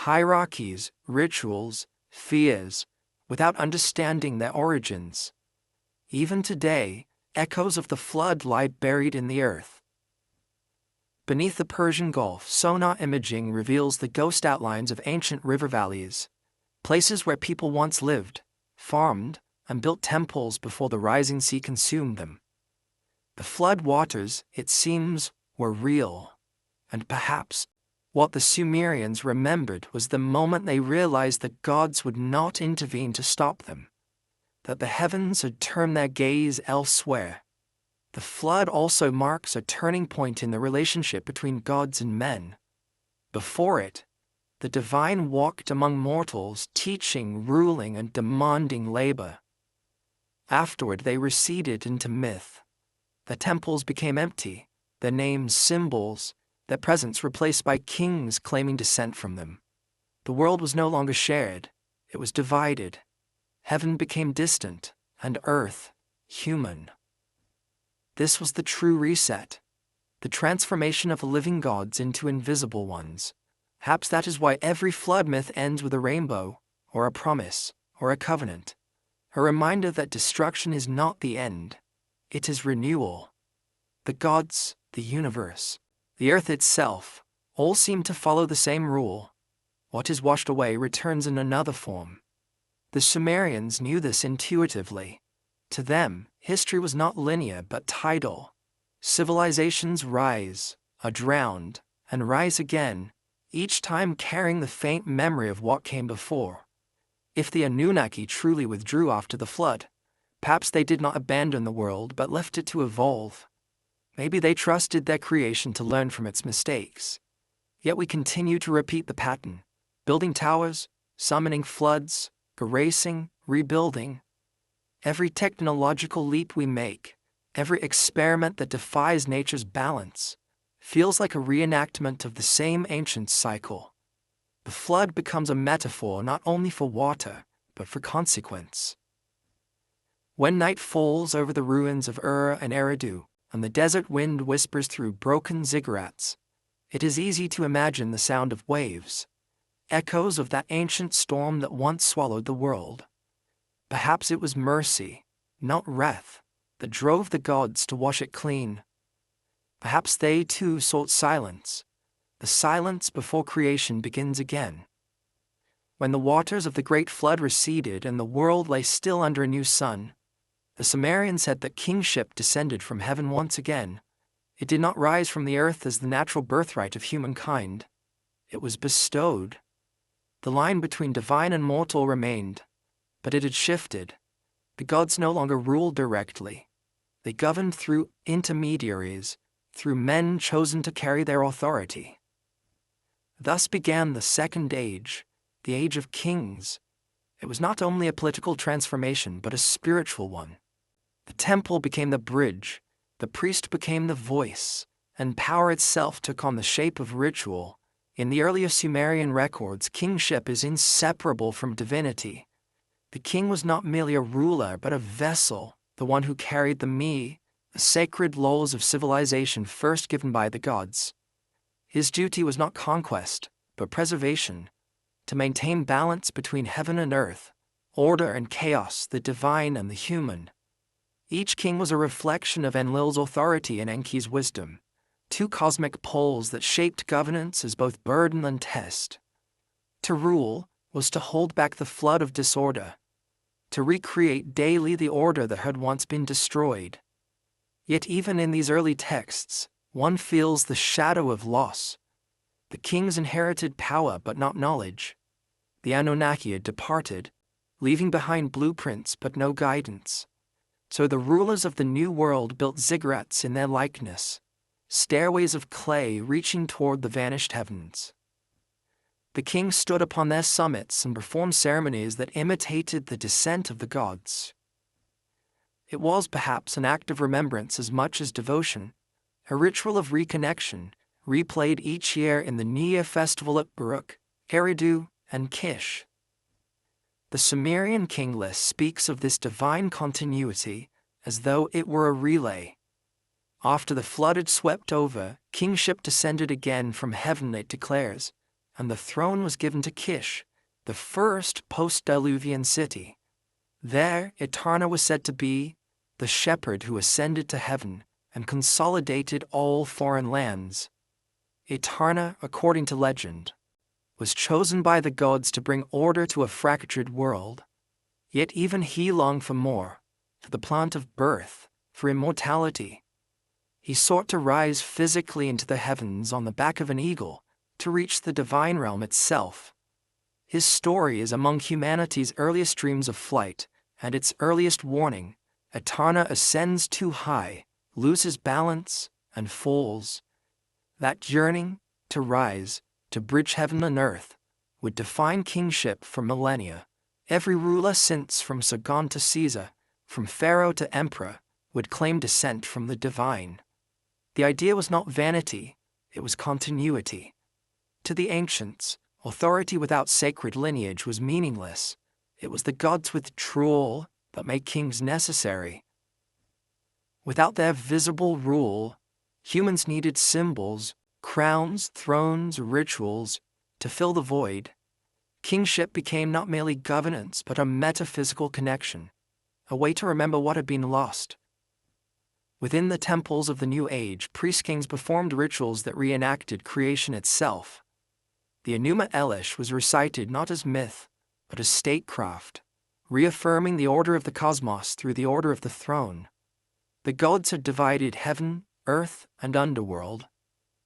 hierarchies, rituals, fears, without understanding their origins. Even today, echoes of the flood lie buried in the earth. Beneath the Persian Gulf, sonar imaging reveals the ghost outlines of ancient river valleys, places where people once lived, farmed, and built temples before the rising sea consumed them. The flood waters, it seems, were real, and perhaps what the Sumerians remembered was the moment they realized that gods would not intervene to stop them, that the heavens had turned their gaze elsewhere. The flood also marks a turning point in the relationship between gods and men. Before it, the divine walked among mortals, teaching, ruling, and demanding labor. Afterward, they receded into myth. The temples became empty, their names symbols, their presence replaced by kings claiming descent from them. The world was no longer shared, it was divided. Heaven became distant, and earth, human. This was the true reset, the transformation of living gods into invisible ones. Perhaps that is why every flood myth ends with a rainbow, or a promise, or a covenant. A reminder that destruction is not the end, it is renewal. The gods, the universe, the earth itself, all seem to follow the same rule. What is washed away returns in another form. The Sumerians knew this intuitively. To them, history was not linear but tidal. Civilizations rise, are drowned, and rise again, each time carrying the faint memory of what came before. If the Anunnaki truly withdrew after the flood, perhaps they did not abandon the world but left it to evolve. Maybe they trusted their creation to learn from its mistakes. Yet we continue to repeat the pattern, building towers, summoning floods, erasing, rebuilding. Every technological leap we make, every experiment that defies nature's balance, feels like a reenactment of the same ancient cycle. The flood becomes a metaphor not only for water, but for consequence. When night falls over the ruins of Ur and Eridu, and the desert wind whispers through broken ziggurats, it is easy to imagine the sound of waves, echoes of that ancient storm that once swallowed the world. Perhaps it was mercy, not wrath, that drove the gods to wash it clean. Perhaps they too sought silence, the silence before creation begins again. When the waters of the great flood receded and the world lay still under a new sun, the Sumerians said that kingship descended from heaven once again. It did not rise from the earth as the natural birthright of humankind. It was bestowed. The line between divine and mortal remained, but it had shifted. The gods no longer ruled directly. They governed through intermediaries, through men chosen to carry their authority. Thus began the Second Age, the Age of Kings. It was not only a political transformation, but a spiritual one. The temple became the bridge, the priest became the voice, and power itself took on the shape of ritual. In the earlier Sumerian records, kingship is inseparable from divinity. The king was not merely a ruler, but a vessel, the one who carried the sacred laws of civilization first given by the gods. His duty was not conquest, but preservation, to maintain balance between heaven and earth, order and chaos, the divine and the human. Each king was a reflection of Enlil's authority and Enki's wisdom, two cosmic poles that shaped governance as both burden and test. To rule was to hold back the flood of disorder, to recreate daily the order that had once been destroyed. Yet even in these early texts, one feels the shadow of loss. The kings inherited power but not knowledge. The Anunnaki had departed, leaving behind blueprints but no guidance. So the rulers of the New World built ziggurats in their likeness, stairways of clay reaching toward the vanished heavens. The kings stood upon their summits and performed ceremonies that imitated the descent of the gods. It was perhaps an act of remembrance as much as devotion, a ritual of reconnection, replayed each year in the New Year festival at Uruk, Eridu, and Kish. The Sumerian king list speaks of this divine continuity as though it were a relay. After the flood had swept over, kingship descended again from heaven, it declares, and the throne was given to Kish, the first post-Diluvian city. There, Etarna was said to be the shepherd who ascended to heaven and consolidated all foreign lands. Etarna, according to legend, was chosen by the gods to bring order to a fractured world. Yet even he longed for more, for the plant of birth, for immortality. He sought to rise physically into the heavens on the back of an eagle, to reach the divine realm itself. His story is among humanity's earliest dreams of flight, and its earliest warning. Etarna ascends too high, loses balance, and falls. That yearning to rise, to bridge heaven and earth, would define kingship for millennia. Every ruler since, from Sargon to Caesar, from pharaoh to emperor, would claim descent from the divine. The idea was not vanity, it was continuity. To the ancients, authority without sacred lineage was meaningless. It was the gods' withdrawal that made kings necessary. Without their visible rule, humans needed symbols, crowns, thrones, rituals to fill the void. Kingship became not merely governance but a metaphysical connection, a way to remember what had been lost. Within the temples of the New Age, priest-kings performed rituals that reenacted creation itself. The Enuma Elish was recited not as myth, but as statecraft, reaffirming the order of the cosmos through the order of the throne. The gods had divided heaven, earth, and underworld.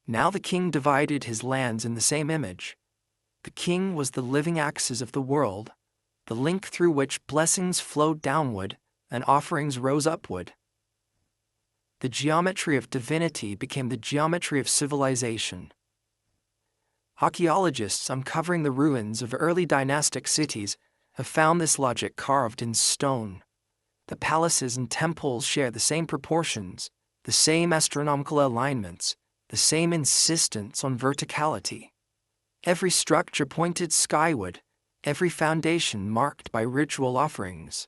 Now the king divided his lands in the same image. The king was the living axis of the world, the link through which blessings flowed downward and offerings rose upward. The geometry of divinity became the geometry of civilization. Archaeologists uncovering the ruins of early dynastic cities have found this logic carved in stone. The palaces and temples share the same proportions, the same astronomical alignments, the same insistence on verticality. Every structure pointed skyward, every foundation marked by ritual offerings.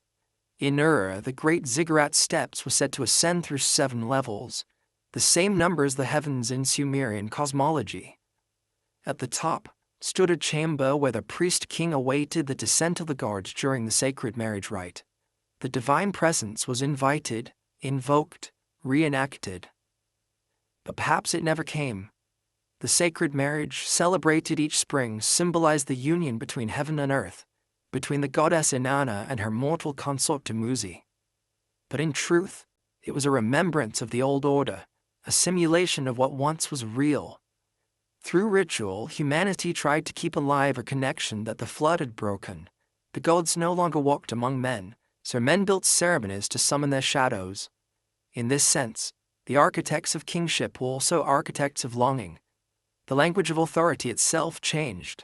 In Ur, the great ziggurat steps were said to ascend through 7 levels, the same number as the heavens in Sumerian cosmology. At the top stood a chamber where the priest-king awaited the descent of the gods during the sacred marriage rite. The divine presence was invited, invoked, reenacted. But perhaps it never came. The sacred marriage, celebrated each spring, symbolized the union between heaven and earth, between the goddess Inanna and her mortal consort Dumuzi. But in truth, it was a remembrance of the old order, a simulation of what once was real. Through ritual, humanity tried to keep alive a connection that the flood had broken. The gods no longer walked among men, so men built ceremonies to summon their shadows. In this sense, the architects of kingship were also architects of longing. The language of authority itself changed.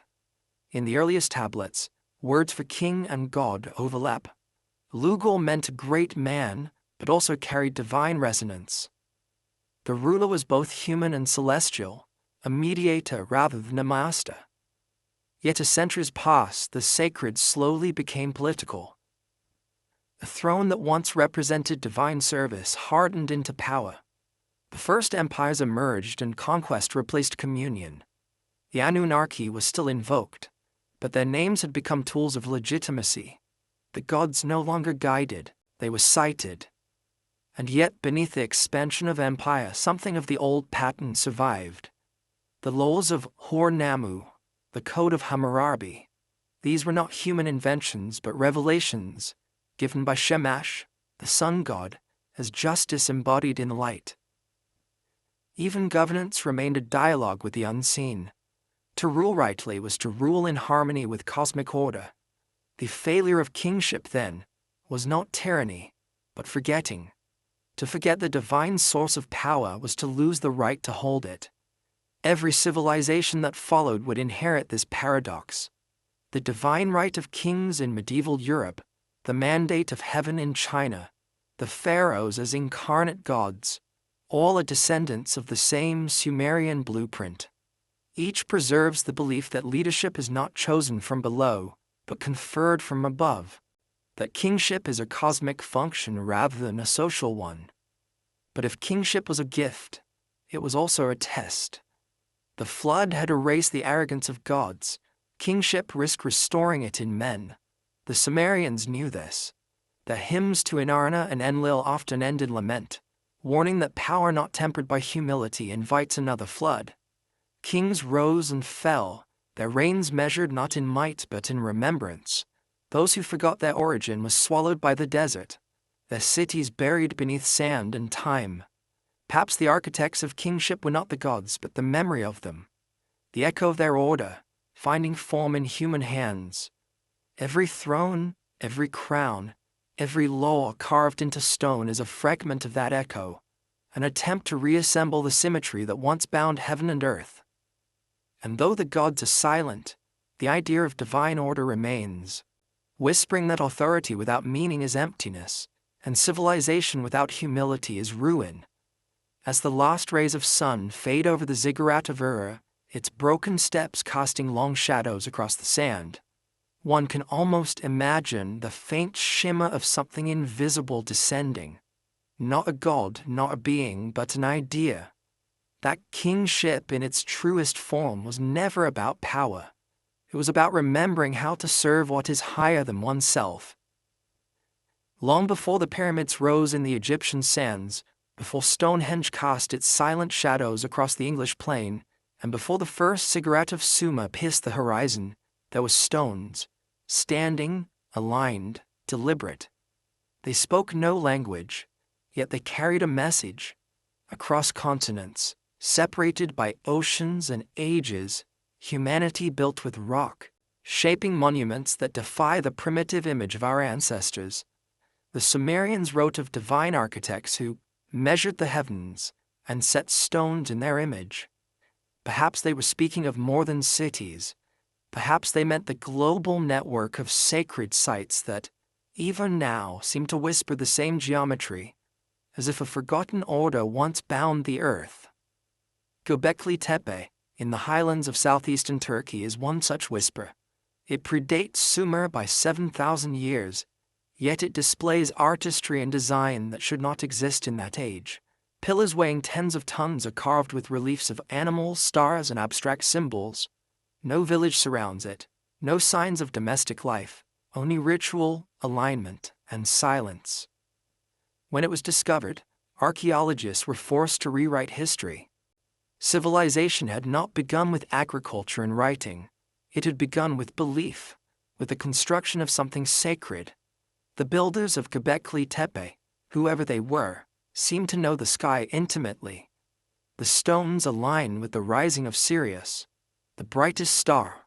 In the earliest tablets, words for king and god overlap. Lugal meant a great man, but also carried divine resonance. The ruler was both human and celestial, a mediator rather than a master. Yet as centuries passed, the sacred slowly became political. A throne that once represented divine service hardened into power. The first empires emerged and conquest replaced communion. The Anunnaki was still invoked, but their names had become tools of legitimacy. The gods no longer guided, they were cited. And yet beneath the expansion of empire, something of the old pattern survived. The laws of Hor-Namu, the Code of Hammurabi. These were not human inventions but revelations, given by Shamash, the sun god, as justice embodied in light. Even governance remained a dialogue with the unseen. To rule rightly was to rule in harmony with cosmic order. The failure of kingship, then, was not tyranny, but forgetting. To forget the divine source of power was to lose the right to hold it. Every civilization that followed would inherit this paradox. The divine right of kings in medieval Europe, the mandate of heaven in China, the pharaohs as incarnate gods, all are descendants of the same Sumerian blueprint. Each preserves the belief that leadership is not chosen from below, but conferred from above, that kingship is a cosmic function rather than a social one. But if kingship was a gift, it was also a test. The flood had erased the arrogance of gods. Kingship risked restoring it in men. The Sumerians knew this. Their hymns to Inanna and Enlil often end in lament, warning that power not tempered by humility invites another flood. Kings rose and fell, their reigns measured not in might but in remembrance. Those who forgot their origin were swallowed by the desert, their cities buried beneath sand and time. Perhaps the architects of kingship were not the gods but the memory of them, the echo of their order, finding form in human hands. Every throne, every crown, every law carved into stone is a fragment of that echo, an attempt to reassemble the symmetry that once bound heaven and earth. And though the gods are silent, the idea of divine order remains, whispering that authority without meaning is emptiness, and civilization without humility is ruin. As the last rays of sun fade over the ziggurat of Ur, its broken steps casting long shadows across the sand, one can almost imagine the faint shimmer of something invisible descending, Not a god, not a being, but an idea. That kingship in its truest form was never about power. It was about remembering how to serve what is higher than oneself. Long before the pyramids rose in the Egyptian sands, before Stonehenge cast its silent shadows across the English plain, and before the first ziggurat of Sumer pierced the horizon, there were stones, standing, aligned, deliberate. They spoke no language, yet they carried a message. Across continents, separated by oceans and ages, humanity built with rock, shaping monuments that defy the primitive image of our ancestors. The Sumerians wrote of divine architects who measured the heavens and set stones in their image. Perhaps they were speaking of more than cities. Perhaps they meant the global network of sacred sites that, even now, seem to whisper the same geometry, as if a forgotten order once bound the earth. Göbekli Tepe, in the highlands of southeastern Turkey, is one such whisper. It predates Sumer by 7,000 years, yet it displays artistry and design that should not exist in that age. Pillars weighing tens of tons are carved with reliefs of animals, stars, and abstract symbols. No village surrounds it, no signs of domestic life, only ritual, alignment, and silence. When it was discovered, archaeologists were forced to rewrite history. Civilization had not begun with agriculture and writing. It had begun with belief, with the construction of something sacred. The builders of Göbekli Tepe, whoever they were, seemed to know the sky intimately. The stones align with the rising of Sirius, the brightest star,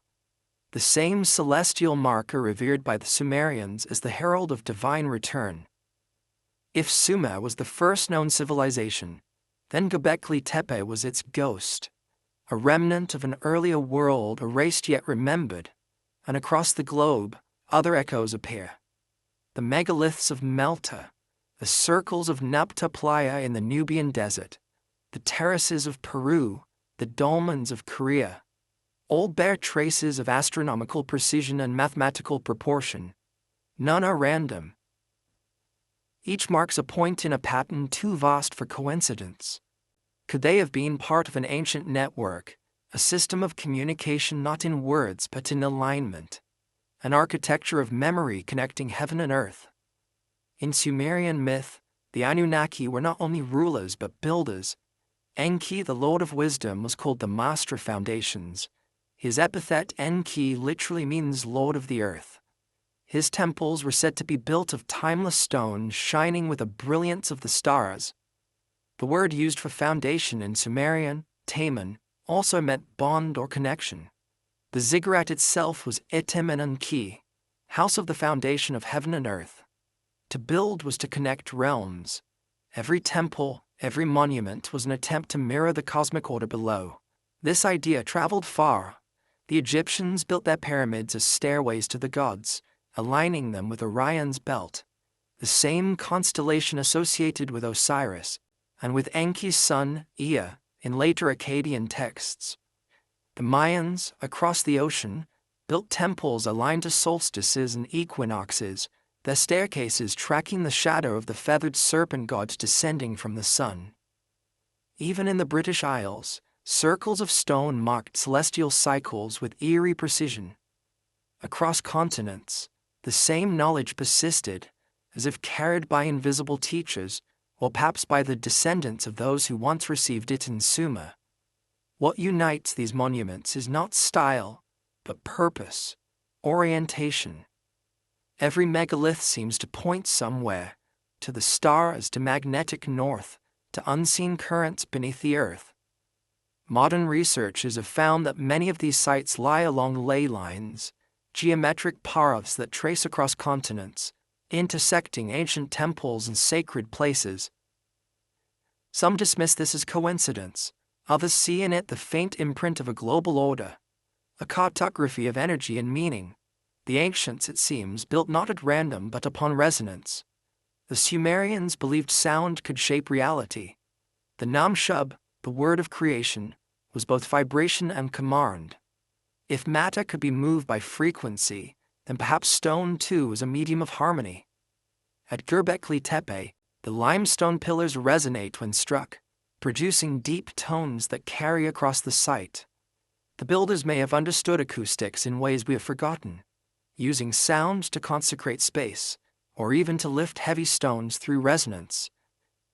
the same celestial marker revered by the Sumerians as the herald of divine return. If Sumer was the first known civilization, then Göbekli Tepe was its ghost, a remnant of an earlier world erased yet remembered, and across the globe, other echoes appear. The megaliths of Melta, the circles of Nabta Playa in the Nubian desert, the terraces of Peru, the dolmens of Korea, all bear traces of astronomical precision and mathematical proportion. None are random. Each marks a point in a pattern too vast for coincidence. Could they have been part of an ancient network, a system of communication not in words but in alignment? An architecture of memory connecting heaven and earth. In Sumerian myth, the Anunnaki were not only rulers but builders. Enki, the Lord of Wisdom, was called the Master of Foundations. His epithet Enki literally means Lord of the Earth. His temples were said to be built of timeless stone shining with the brilliance of the stars. The word used for foundation in Sumerian, Taman, also meant bond or connection. The ziggurat itself was Etem and Enki, house of the foundation of heaven and earth. To build was to connect realms. Every temple, every monument was an attempt to mirror the cosmic order below. This idea traveled far. The Egyptians built their pyramids as stairways to the gods, aligning them with Orion's belt, the same constellation associated with Osiris, and with Enki's son, Ea, in later Akkadian texts. The Mayans, across the ocean, built temples aligned to solstices and equinoxes, their staircases tracking the shadow of the feathered serpent god descending from the sun. Even in the British Isles, circles of stone marked celestial cycles with eerie precision. Across continents, the same knowledge persisted, as if carried by invisible teachers, or perhaps by the descendants of those who once received it in Sumer. What unites these monuments is not style, but purpose, orientation. Every megalith seems to point somewhere, to the stars, to magnetic north, to unseen currents beneath the earth. Modern researchers have found that many of these sites lie along ley lines, geometric paths that trace across continents, intersecting ancient temples and sacred places. Some dismiss this as coincidence. Others see in it the faint imprint of a global order, a cartography of energy and meaning. The ancients, it seems, built not at random but upon resonance. The Sumerians believed sound could shape reality. The Namshub, the word of creation, was both vibration and command. If matter could be moved by frequency, then perhaps stone too was a medium of harmony. At Göbekli Tepe, The limestone pillars resonate when struck, producing deep tones that carry across the site. The builders may have understood acoustics in ways we have forgotten, using sound to consecrate space, or even to lift heavy stones through resonance.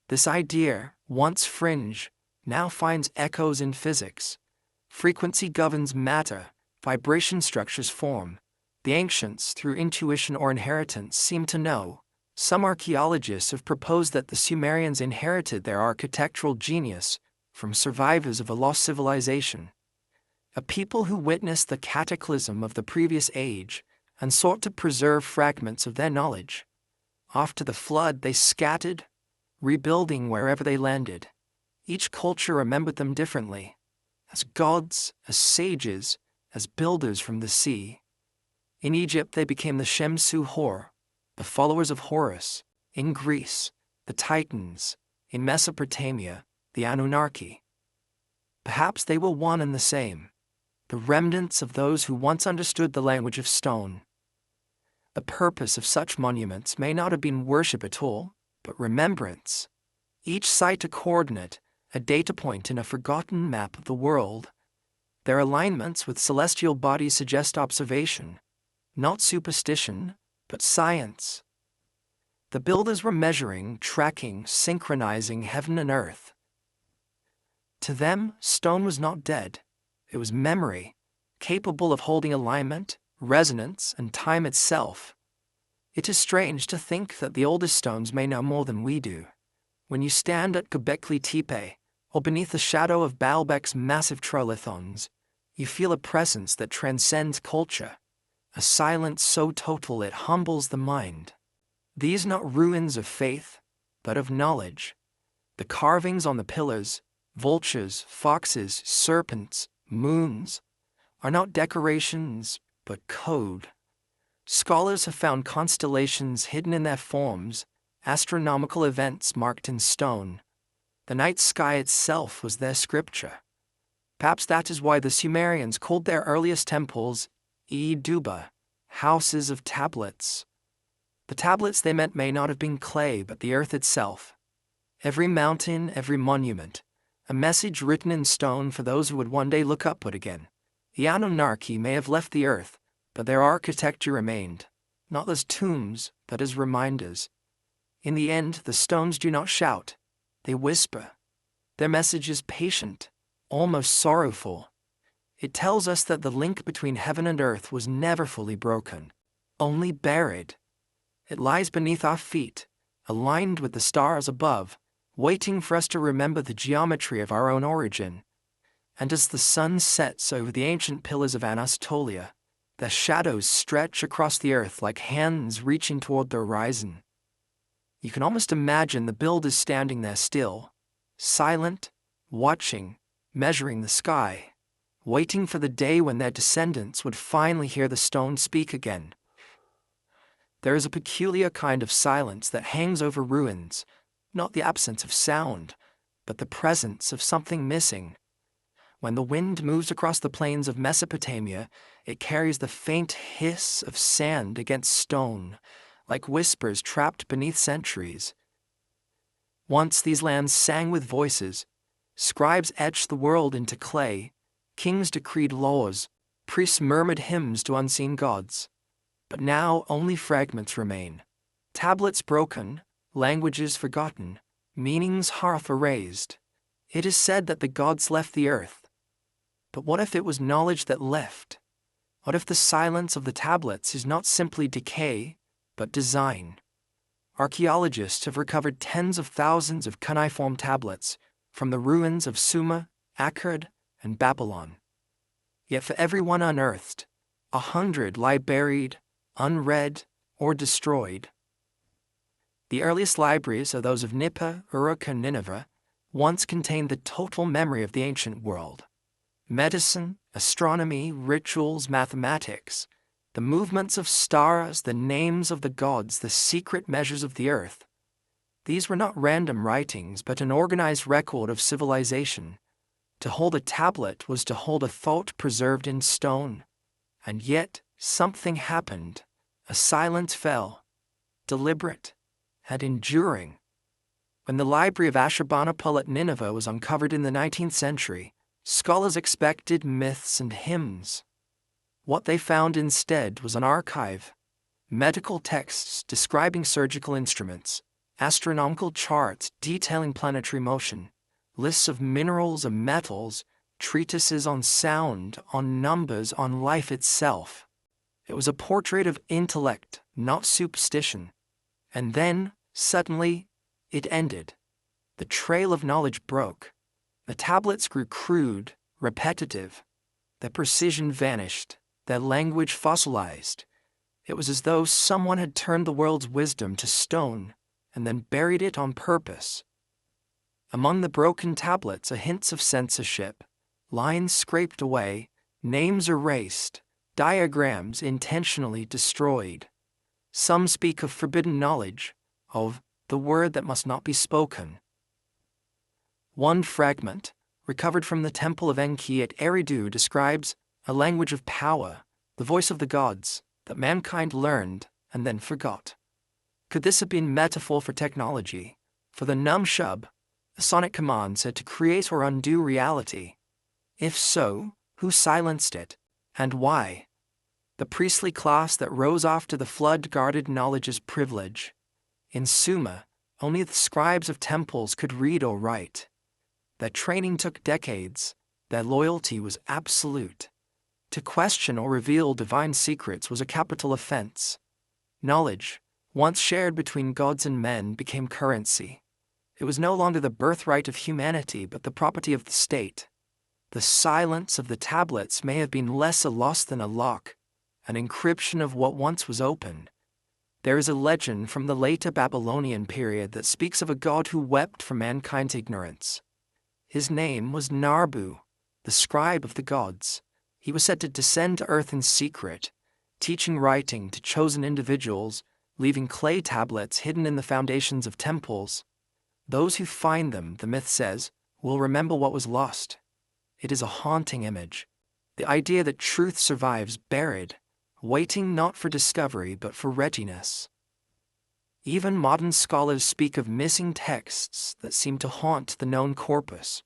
This idea, once fringe, now finds echoes in physics. Frequency governs matter, vibration structures form. The ancients, through intuition or inheritance, seem to know. Some archaeologists have proposed that the Sumerians inherited their architectural genius from survivors of a lost civilization, a people who witnessed the cataclysm of the previous age and sought to preserve fragments of their knowledge. After the flood, they scattered, rebuilding wherever they landed. Each culture remembered them differently, as gods, as sages, as builders from the sea. In Egypt, they became the Shemsu Hor, the followers of Horus. In Greece, the Titans. In Mesopotamia, the Anunnaki. Perhaps they were one and the same, the remnants of those who once understood the language of stone. The purpose of such monuments may not have been worship at all, but remembrance. Each site a coordinate, a data point in a forgotten map of the world. Their alignments with celestial bodies suggest observation, not superstition, but science. The builders were measuring, tracking, synchronizing heaven and earth. To them, stone was not dead. It was memory, capable of holding alignment, resonance, and time itself. It is strange to think that the oldest stones may know more than we do. When you stand at Göbekli Tepe, or beneath the shadow of Baalbek's massive trilithons, you feel a presence that transcends culture, a silence so total it humbles the mind. These are not ruins of faith, but of knowledge. The carvings on the pillars, vultures, foxes, serpents, moons, are not decorations, but code. Scholars have found constellations hidden in their forms, astronomical events marked in stone. The night sky itself was their scripture. Perhaps that is why the Sumerians called their earliest temples Duba, houses of tablets. The tablets they meant may not have been clay, but the earth itself. Every mountain, every monument, a message written in stone for those who would one day look upward again. The Anunnaki may have left the earth, but their architecture remained, not as tombs, but as reminders. In the end, the stones do not shout, they whisper. Their message is patient, almost sorrowful. It tells us that the link between heaven and earth was never fully broken, only buried. It lies beneath our feet, aligned with the stars above, waiting for us to remember the geometry of our own origin. And as the sun sets over the ancient pillars of Anatolia, their shadows stretch across the earth like hands reaching toward the horizon. You can almost imagine the builders standing there still, silent, watching, measuring the sky, waiting for the day when their descendants would finally hear the stone speak again. There is a peculiar kind of silence that hangs over ruins, not the absence of sound, but the presence of something missing. When the wind moves across the plains of Mesopotamia, it carries the faint hiss of sand against stone, like whispers trapped beneath centuries. Once these lands sang with voices, scribes etched the world into clay, kings decreed laws, priests murmured hymns to unseen gods. But now only fragments remain. Tablets broken, languages forgotten, meanings half erased. It is said that the gods left the earth. But what if it was knowledge that left? What if the silence of the tablets is not simply decay, but design? Archaeologists have recovered tens of thousands of cuneiform tablets from the ruins of Sumer, Akkad, and Babylon. Yet for every one unearthed, 100 lie buried, unread, or destroyed. The earliest libraries are those of Nippur, Uruk, and Nineveh, once contained the total memory of the ancient world. Medicine, astronomy, rituals, mathematics, the movements of stars, the names of the gods, the secret measures of the earth. These were not random writings, but an organized record of civilization. To hold a tablet was to hold a thought preserved in stone. And yet, something happened. A silence fell, deliberate and enduring. When the library of Ashurbanipal at Nineveh was uncovered in the 19th century, scholars expected myths and hymns. What they found instead was an archive: medical texts describing surgical instruments, astronomical charts detailing planetary motion, lists of minerals and metals, treatises on sound, on numbers, on life itself. It was a portrait of intellect, not superstition. And then, suddenly, it ended. The trail of knowledge broke. The tablets grew crude, repetitive. Their precision vanished, their language fossilized. It was as though someone had turned the world's wisdom to stone and then buried it on purpose. Among the broken tablets are hints of censorship, lines scraped away, names erased, diagrams intentionally destroyed. Some speak of forbidden knowledge, of the word that must not be spoken. One fragment, recovered from the temple of Enki at Eridu, describes a language of power, the voice of the gods, that mankind learned and then forgot. Could this have been metaphor for technology, for the Numshub, a sonic command said to create or undo reality? If so, who silenced it, and why? The priestly class that rose after the flood guarded knowledge's privilege. In Sumer, only the scribes of temples could read or write. Their training took decades. Their loyalty was absolute. To question or reveal divine secrets was a capital offense. Knowledge, once shared between gods and men, became currency. It was no longer the birthright of humanity but the property of the state. The silence of the tablets may have been less a loss than a lock, an encryption of what once was open. There is a legend from the later Babylonian period that speaks of a god who wept for mankind's ignorance. His name was Narbu, the scribe of the gods. He was said to descend to earth in secret, teaching writing to chosen individuals, leaving clay tablets hidden in the foundations of temples. Those who find them, the myth says, will remember what was lost. It is a haunting image. The idea that truth survives buried, waiting not for discovery but for readiness. Even modern scholars speak of missing texts that seem to haunt the known corpus.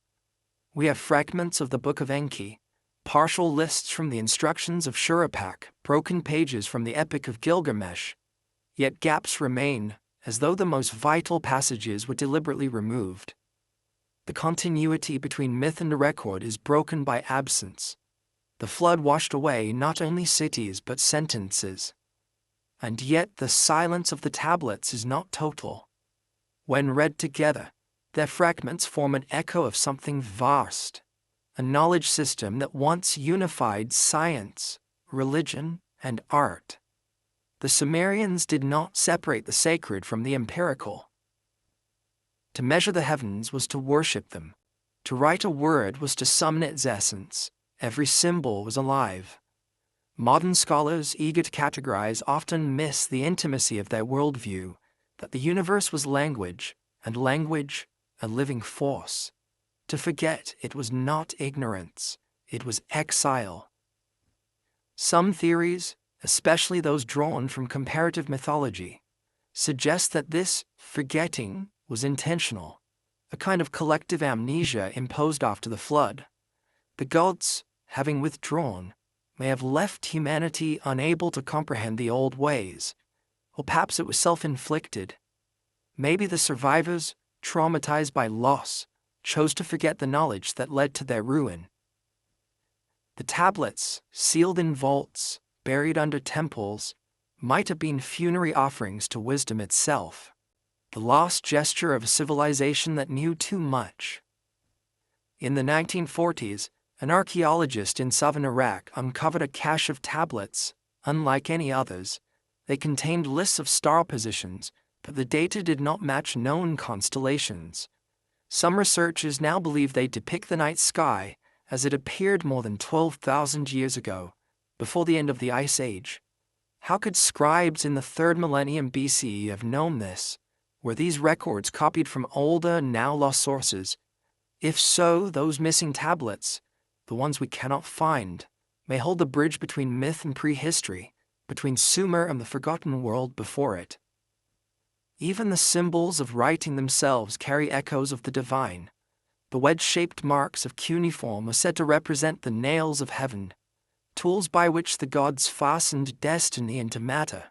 We have fragments of the Book of Enki, partial lists from the instructions of Shuruppak, broken pages from the Epic of Gilgamesh. Yet gaps remain, as though the most vital passages were deliberately removed. The continuity between myth and record is broken by absence. The flood washed away not only cities but sentences. And yet the silence of the tablets is not total. When read together, their fragments form an echo of something vast, a knowledge system that once unified science, religion, and art. The Sumerians did not separate the sacred from the empirical. To measure the heavens was to worship them. To write a word was to summon its essence. Every symbol was alive. Modern scholars, eager to categorize, often miss the intimacy of their worldview, that the universe was language, and language a living force. To forget it was not ignorance, it was exile. Some theories, especially those drawn from comparative mythology, suggest that this forgetting was intentional, a kind of collective amnesia imposed after the flood. The gods, having withdrawn, may have left humanity unable to comprehend the old ways, or perhaps it was self-inflicted. Maybe the survivors, traumatized by loss, chose to forget the knowledge that led to their ruin. The tablets, sealed in vaults, buried under temples, might have been funerary offerings to wisdom itself, the lost gesture of a civilization that knew too much. In the 1940s, an archaeologist in southern Iraq uncovered a cache of tablets, unlike any others. They contained lists of star positions, but the data did not match known constellations. Some researchers now believe they depict the night sky as it appeared more than 12,000 years ago, before the end of the Ice Age. How could scribes in the 3rd millennium BCE have known this? Were these records copied from older, now lost sources? If so, those missing tablets, the ones we cannot find, may hold the bridge between myth and prehistory, between Sumer and the forgotten world before it. Even the symbols of writing themselves carry echoes of the divine. The wedge-shaped marks of cuneiform are said to represent the nails of heaven, tools by which the gods fastened destiny into matter.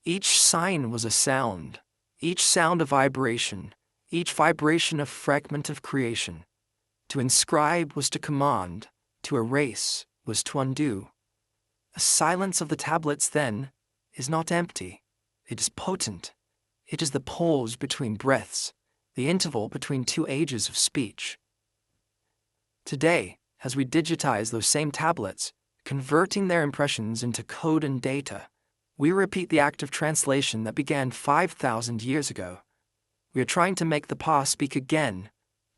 Each sign was a sound, each sound a vibration, each vibration a fragment of creation. To inscribe was to command, to erase was to undo. The silence of the tablets, then, is not empty. It is potent. It is the pause between breaths, the interval between two ages of speech. Today, as we digitize those same tablets, converting their impressions into code and data, we repeat the act of translation that began 5,000 years ago. We are trying to make the past speak again,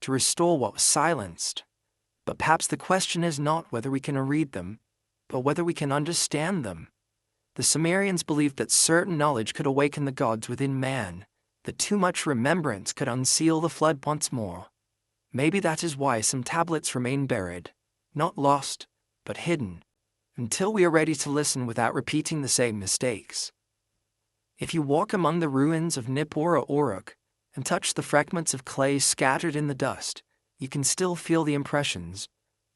to restore what was silenced. But perhaps the question is not whether we can read them, but whether we can understand them. The Sumerians believed that certain knowledge could awaken the gods within man, that too much remembrance could unseal the flood once more. Maybe that is why some tablets remain buried, not lost, but hidden, until we are ready to listen without repeating the same mistakes. If you walk among the ruins of Nippur or Uruk and touch the fragments of clay scattered in the dust, you can still feel the impressions,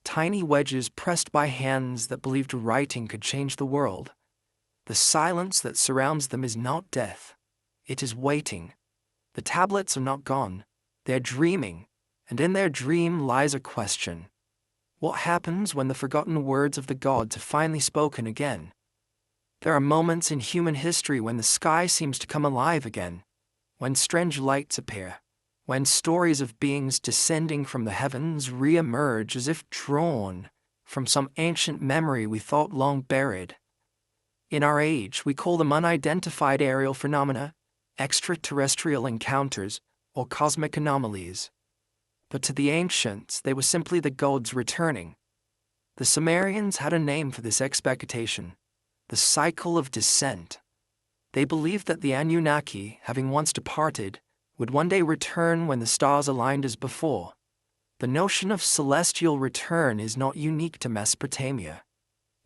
tiny wedges pressed by hands that believed writing could change the world. The silence that surrounds them is not death. It is waiting. The tablets are not gone. They are dreaming, and in their dream lies a question. What happens when the forgotten words of the gods are finally spoken again? There are moments in human history when the sky seems to come alive again, when strange lights appear, when stories of beings descending from the heavens re-emerge as if drawn from some ancient memory we thought long buried. In our age, we call them unidentified aerial phenomena, extraterrestrial encounters, or cosmic anomalies. But to the ancients, they were simply the gods returning. The Sumerians had a name for this expectation, the cycle of descent. They believed that the Anunnaki, having once departed, would one day return when the stars aligned as before. The notion of celestial return is not unique to Mesopotamia.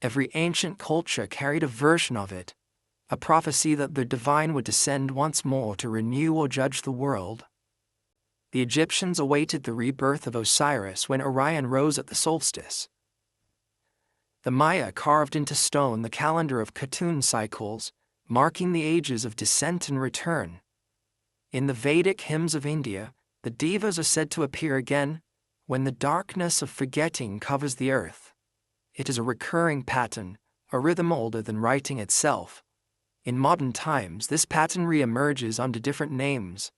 Every ancient culture carried a version of it, a prophecy that the divine would descend once more to renew or judge the world. The Egyptians awaited the rebirth of Osiris when Orion rose at the solstice. The Maya carved into stone the calendar of Khotun cycles, marking the ages of descent and return. In the Vedic hymns of India, the devas are said to appear again when the darkness of forgetting covers the earth. It is a recurring pattern, a rhythm older than writing itself. In modern times, this pattern re-emerges under different names.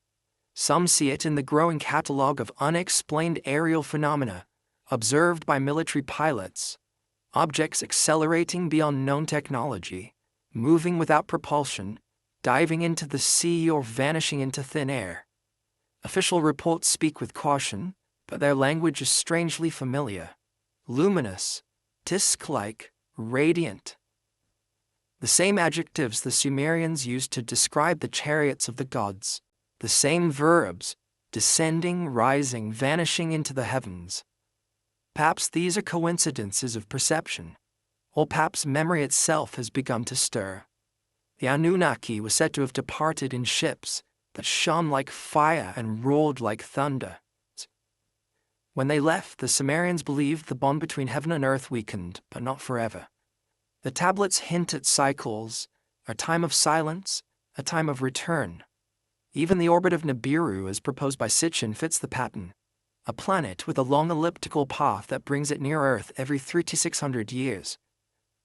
Some see it in the growing catalogue of unexplained aerial phenomena, observed by military pilots, objects accelerating beyond known technology, moving without propulsion, diving into the sea or vanishing into thin air. Official reports speak with caution, but their language is strangely familiar. Luminous, disk-like, radiant. The same adjectives the Sumerians used to describe the chariots of the gods, the same verbs, descending, rising, vanishing into the heavens. Perhaps these are coincidences of perception, or perhaps memory itself has begun to stir. The Anunnaki were said to have departed in ships that shone like fire and roared like thunder. When they left, the Sumerians believed the bond between heaven and earth weakened, but not forever. The tablets hint at cycles, a time of silence, a time of return. Even the orbit of Nibiru, as proposed by Sitchin, fits the pattern. A planet with a long elliptical path that brings it near Earth every 3,600 years.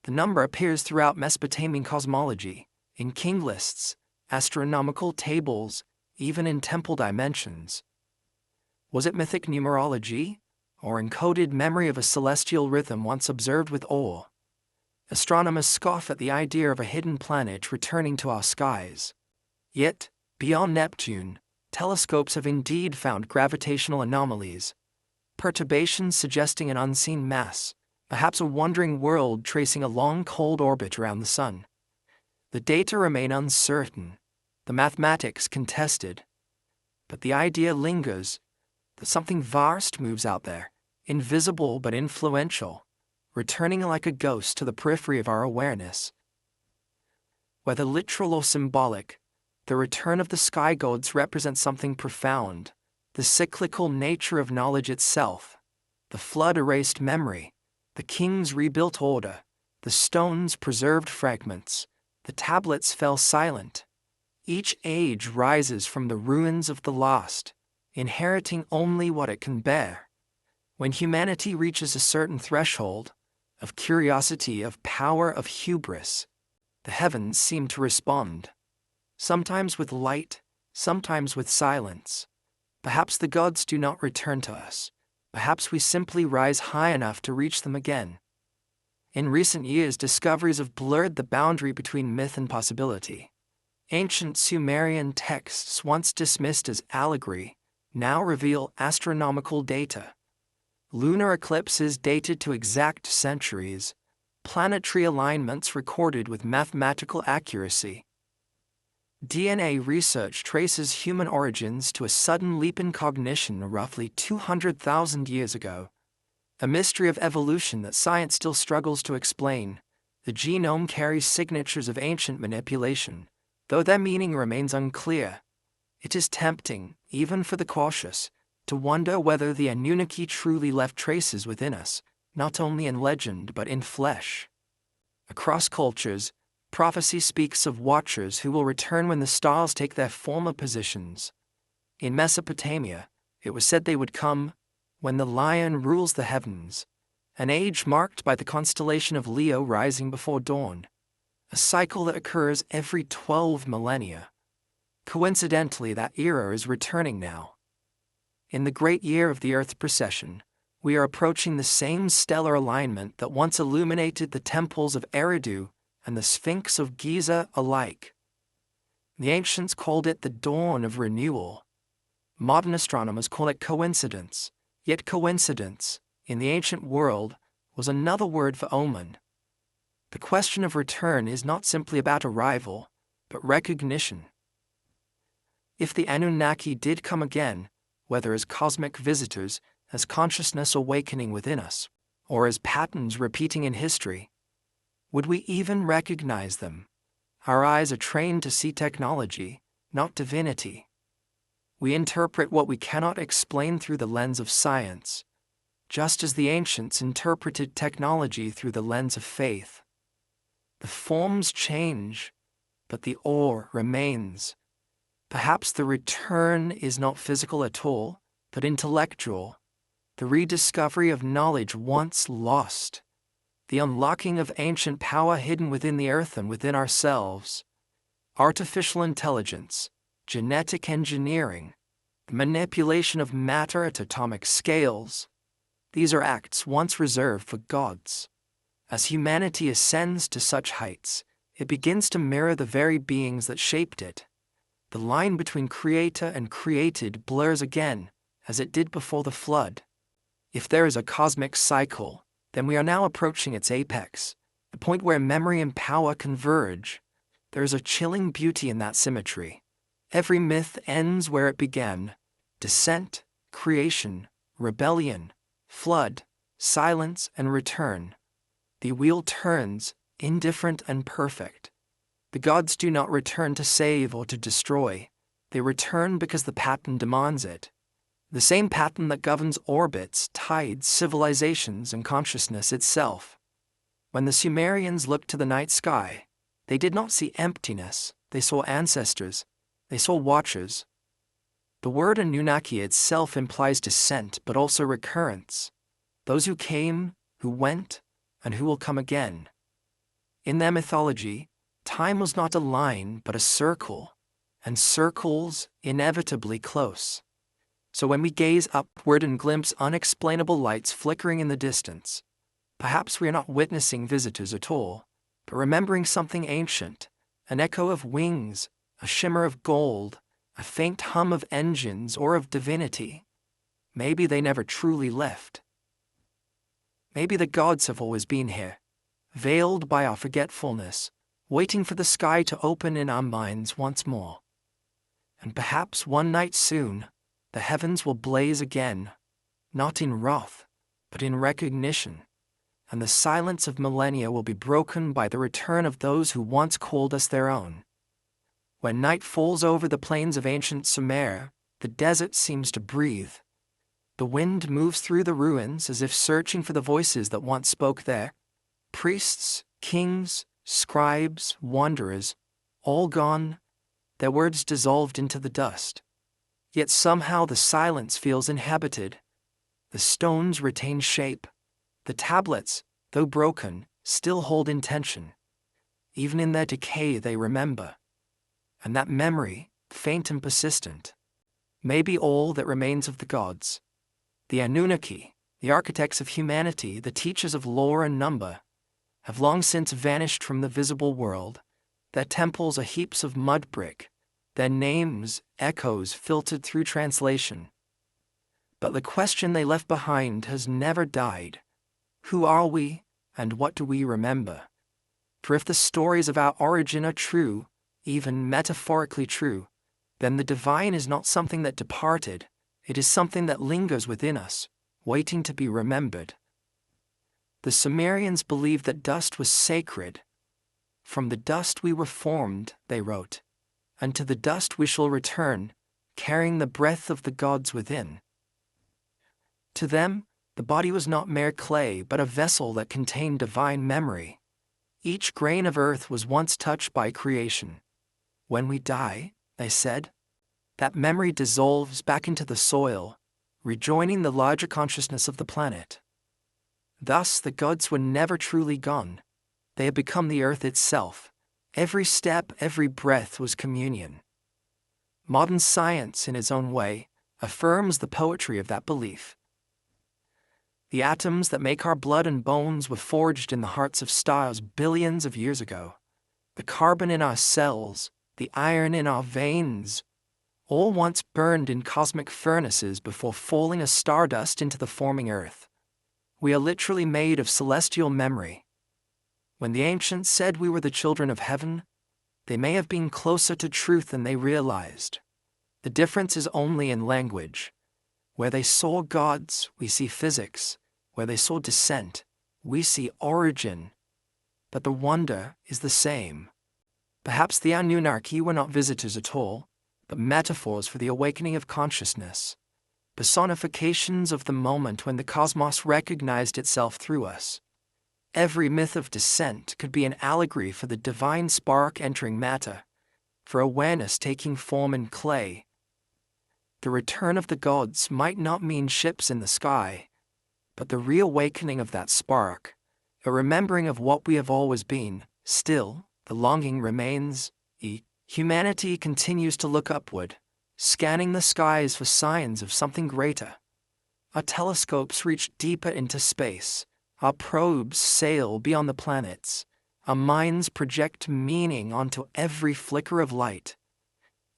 The number appears throughout Mesopotamian cosmology, in king lists, astronomical tables, even in temple dimensions. Was it mythic numerology, or encoded memory of a celestial rhythm once observed with awe? Astronomers scoff at the idea of a hidden planet returning to our skies. Yet, beyond Neptune, telescopes have indeed found gravitational anomalies, perturbations suggesting an unseen mass, perhaps a wandering world tracing a long cold orbit around the sun. The data remain uncertain, the mathematics contested, but the idea lingers that something vast moves out there, invisible but influential, returning like a ghost to the periphery of our awareness. Whether literal or symbolic, The return of the sky gods represents something profound, the cyclical nature of knowledge itself. The flood erased memory, the kings rebuilt order, the stones preserved fragments, the tablets fell silent. Each age rises from the ruins of the last, inheriting only what it can bear. When humanity reaches a certain threshold, of curiosity, of power, of hubris, the heavens seem to respond. Sometimes with light, sometimes with silence. Perhaps the gods do not return to us. Perhaps we simply rise high enough to reach them again. In recent years, discoveries have blurred the boundary between myth and possibility. Ancient Sumerian texts, once dismissed as allegory, now reveal astronomical data. Lunar eclipses dated to exact centuries, planetary alignments recorded with mathematical accuracy. DNA research traces human origins to a sudden leap in cognition roughly 200,000 years ago. A mystery of evolution that science still struggles to explain. The genome carries signatures of ancient manipulation, though their meaning remains unclear. It is tempting, even for the cautious, to wonder whether the Anunnaki truly left traces within us, not only in legend but in flesh. Across cultures, prophecy speaks of watchers who will return when the stars take their former positions. In Mesopotamia, it was said they would come when the lion rules the heavens, an age marked by the constellation of Leo rising before dawn, a cycle that occurs every 12 millennia. Coincidentally, that era is returning now. In the great year of the Earth precession, we are approaching the same stellar alignment that once illuminated the temples of Eridu and the Sphinx of Giza alike. The ancients called it the dawn of renewal. Modern astronomers call it coincidence, yet coincidence, in the ancient world, was another word for omen. The question of return is not simply about arrival, but recognition. If the Anunnaki did come again, whether as cosmic visitors, as consciousness awakening within us, or as patterns repeating in history, would we even recognize them? Our eyes are trained to see technology, not divinity. We interpret what we cannot explain through the lens of science, just as the ancients interpreted technology through the lens of faith. The forms change, but the ore remains. Perhaps the return is not physical at all, but intellectual, the rediscovery of knowledge once lost, the unlocking of ancient power hidden within the earth and within ourselves. Artificial intelligence, genetic engineering, the manipulation of matter at atomic scales. These are acts once reserved for gods. As humanity ascends to such heights, it begins to mirror the very beings that shaped it. The line between creator and created blurs again, as it did before the flood. If there is a cosmic cycle, then we are now approaching its apex, the point where memory and power converge. There is a chilling beauty in that symmetry. Every myth ends where it began: descent, creation, rebellion, flood, silence, and return. The wheel turns, indifferent and perfect. The gods do not return to save or to destroy. They return because the pattern demands it. The same pattern that governs orbits, tides, civilizations, and consciousness itself. When the Sumerians looked to the night sky, they did not see emptiness. They saw ancestors. They saw watchers. The word Anunnaki itself implies descent, but also recurrence. Those who came, who went, and who will come again. In their mythology, time was not a line, but a circle, and circles inevitably close. So when we gaze upward and glimpse unexplainable lights flickering in the distance, perhaps we are not witnessing visitors at all, but remembering something ancient, an echo of wings, a shimmer of gold, a faint hum of engines or of divinity. Maybe they never truly left. Maybe the gods have always been here, veiled by our forgetfulness, waiting for the sky to open in our minds once more. And perhaps one night soon, the heavens will blaze again, not in wrath, but in recognition, and the silence of millennia will be broken by the return of those who once called us their own. When night falls over the plains of ancient Sumer, the desert seems to breathe. The wind moves through the ruins as if searching for the voices that once spoke there. Priests, kings, scribes, wanderers, all gone, their words dissolved into the dust. Yet somehow the silence feels inhabited. The stones retain shape. The tablets, though broken, still hold intention. Even in their decay they remember. And that memory, faint and persistent, may be all that remains of the gods. The Anunnaki, the architects of humanity, the teachers of lore and number, have long since vanished from the visible world. Their temples are heaps of mud brick, their names echoes filtered through translation. But the question they left behind has never died. Who are we, and what do we remember? For if the stories of our origin are true, even metaphorically true, then the divine is not something that departed, it is something that lingers within us, waiting to be remembered. The Sumerians believed that dust was sacred. From the dust we were formed, they wrote, and to the dust we shall return, carrying the breath of the gods within. To them, the body was not mere clay but a vessel that contained divine memory. Each grain of earth was once touched by creation. When we die, they said, that memory dissolves back into the soil, rejoining the larger consciousness of the planet. Thus, the gods were never truly gone. They had become the earth itself. Every step, every breath was communion. Modern science, in its own way, affirms the poetry of that belief. The atoms that make our blood and bones were forged in the hearts of stars billions of years ago. The carbon in our cells, the iron in our veins, all once burned in cosmic furnaces before falling as stardust into the forming earth. We are literally made of celestial memory. When the ancients said we were the children of heaven, they may have been closer to truth than they realized. The difference is only in language. Where they saw gods, we see physics. Where they saw descent, we see origin. But the wonder is the same. Perhaps the Anunnaki were not visitors at all, but metaphors for the awakening of consciousness, personifications of the moment when the cosmos recognized itself through us. Every myth of descent could be an allegory for the divine spark entering matter, for awareness taking form in clay. The return of the gods might not mean ships in the sky, but the reawakening of that spark, a remembering of what we have always been. Still, the longing remains. Humanity continues to look upward, scanning the skies for signs of something greater. Our telescopes reach deeper into space. Our probes sail beyond the planets. Our minds project meaning onto every flicker of light.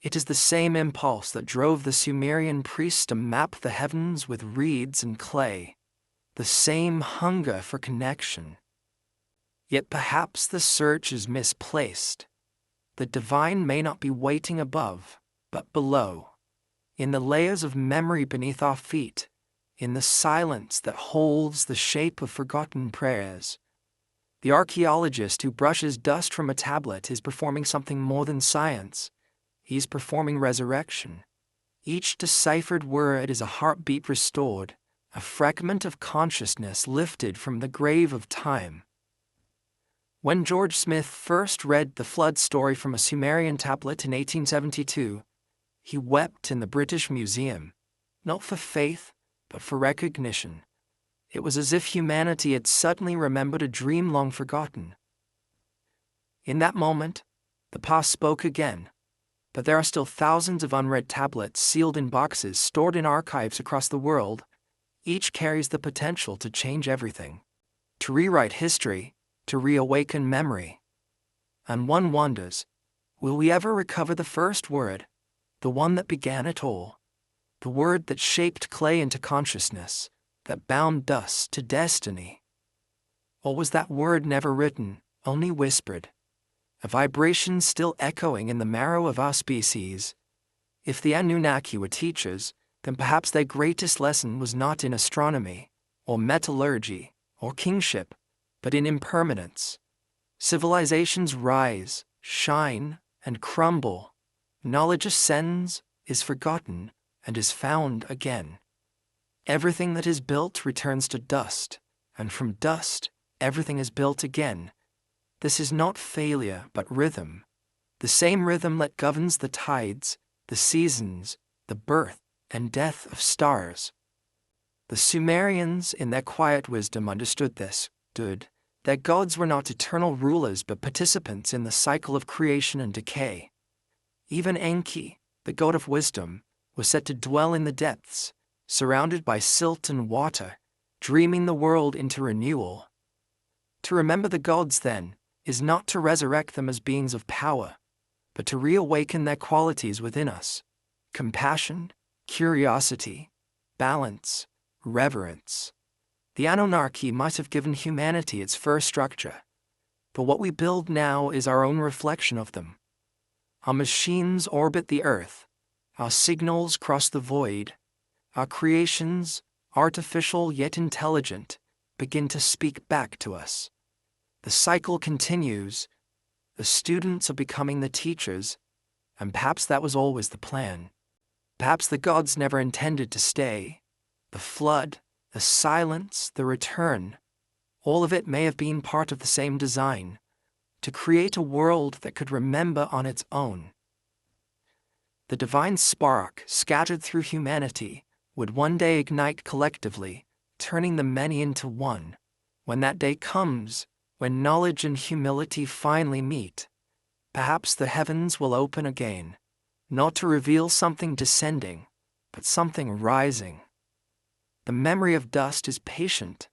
It is the same impulse that drove the Sumerian priests to map the heavens with reeds and clay. The same hunger for connection. Yet perhaps the search is misplaced. The divine may not be waiting above, but below, in the layers of memory beneath our feet, in the silence that holds the shape of forgotten prayers. The archaeologist who brushes dust from a tablet is performing something more than science. He's performing resurrection. Each deciphered word is a heartbeat restored, a fragment of consciousness lifted from the grave of time. When George Smith first read the flood story from a Sumerian tablet in 1872, he wept in the British Museum, not for faith, but for recognition. It was as if humanity had suddenly remembered a dream long forgotten. In that moment, the past spoke again, but there are still thousands of unread tablets sealed in boxes stored in archives across the world. Each carries the potential to change everything, to rewrite history, to reawaken memory. And one wonders, will we ever recover the first word, the one that began it all, the word that shaped clay into consciousness, that bound dust to destiny? Or was that word never written, only whispered, a vibration still echoing in the marrow of our species? If the Anunnaki were teachers, then perhaps their greatest lesson was not in astronomy, or metallurgy, or kingship, but in impermanence. Civilizations rise, shine, and crumble, Knowledge ascends, is forgotten, and is found again. Everything that is built returns to dust, and from dust, everything is built again. This is not failure, but rhythm. The same rhythm that governs the tides, the seasons, the birth and death of stars. The Sumerians, in their quiet wisdom, understood this, their gods were not eternal rulers but participants in the cycle of creation and decay. Even Enki, the god of wisdom, was said to dwell in the depths, surrounded by silt and water, dreaming the world into renewal. To remember the gods, then, is not to resurrect them as beings of power, but to reawaken their qualities within us: compassion, curiosity, balance, reverence. The Anunnaki might have given humanity its first structure, but what we build now is our own reflection of them. Our machines orbit the earth, our signals cross the void, our creations, artificial yet intelligent, begin to speak back to us. The cycle continues. The students are becoming the teachers, and perhaps that was always the plan. Perhaps the gods never intended to stay. The flood, the silence, the return, all of it may have been part of the same design, to create a world that could remember on its own. The divine spark scattered through humanity would one day ignite collectively, turning the many into one. When that day comes, when knowledge and humility finally meet, perhaps the heavens will open again, not to reveal something descending, but something rising. The memory of dust is patient.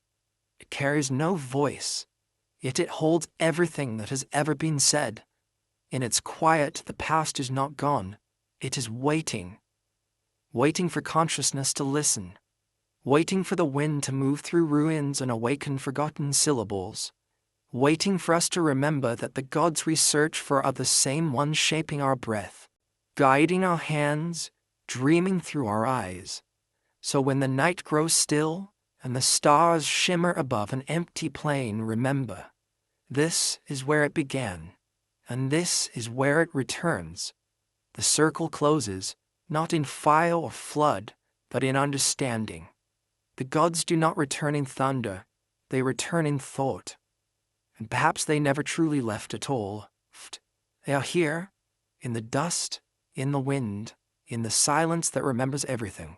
It carries no voice, yet it holds everything that has ever been said. In its quiet, the past is not gone. It is waiting. Waiting for consciousness to listen. Waiting for the wind to move through ruins and awaken forgotten syllables. Waiting for us to remember that the gods we search for are the same ones shaping our breath, guiding our hands, dreaming through our eyes. So when the night grows still and the stars shimmer above an empty plain, remember, this is where it began, and this is where it returns. The circle closes, not in fire or flood, but in understanding. The gods do not return in thunder, they return in thought. And perhaps they never truly left at all. They are here, in the dust, in the wind, in the silence that remembers everything.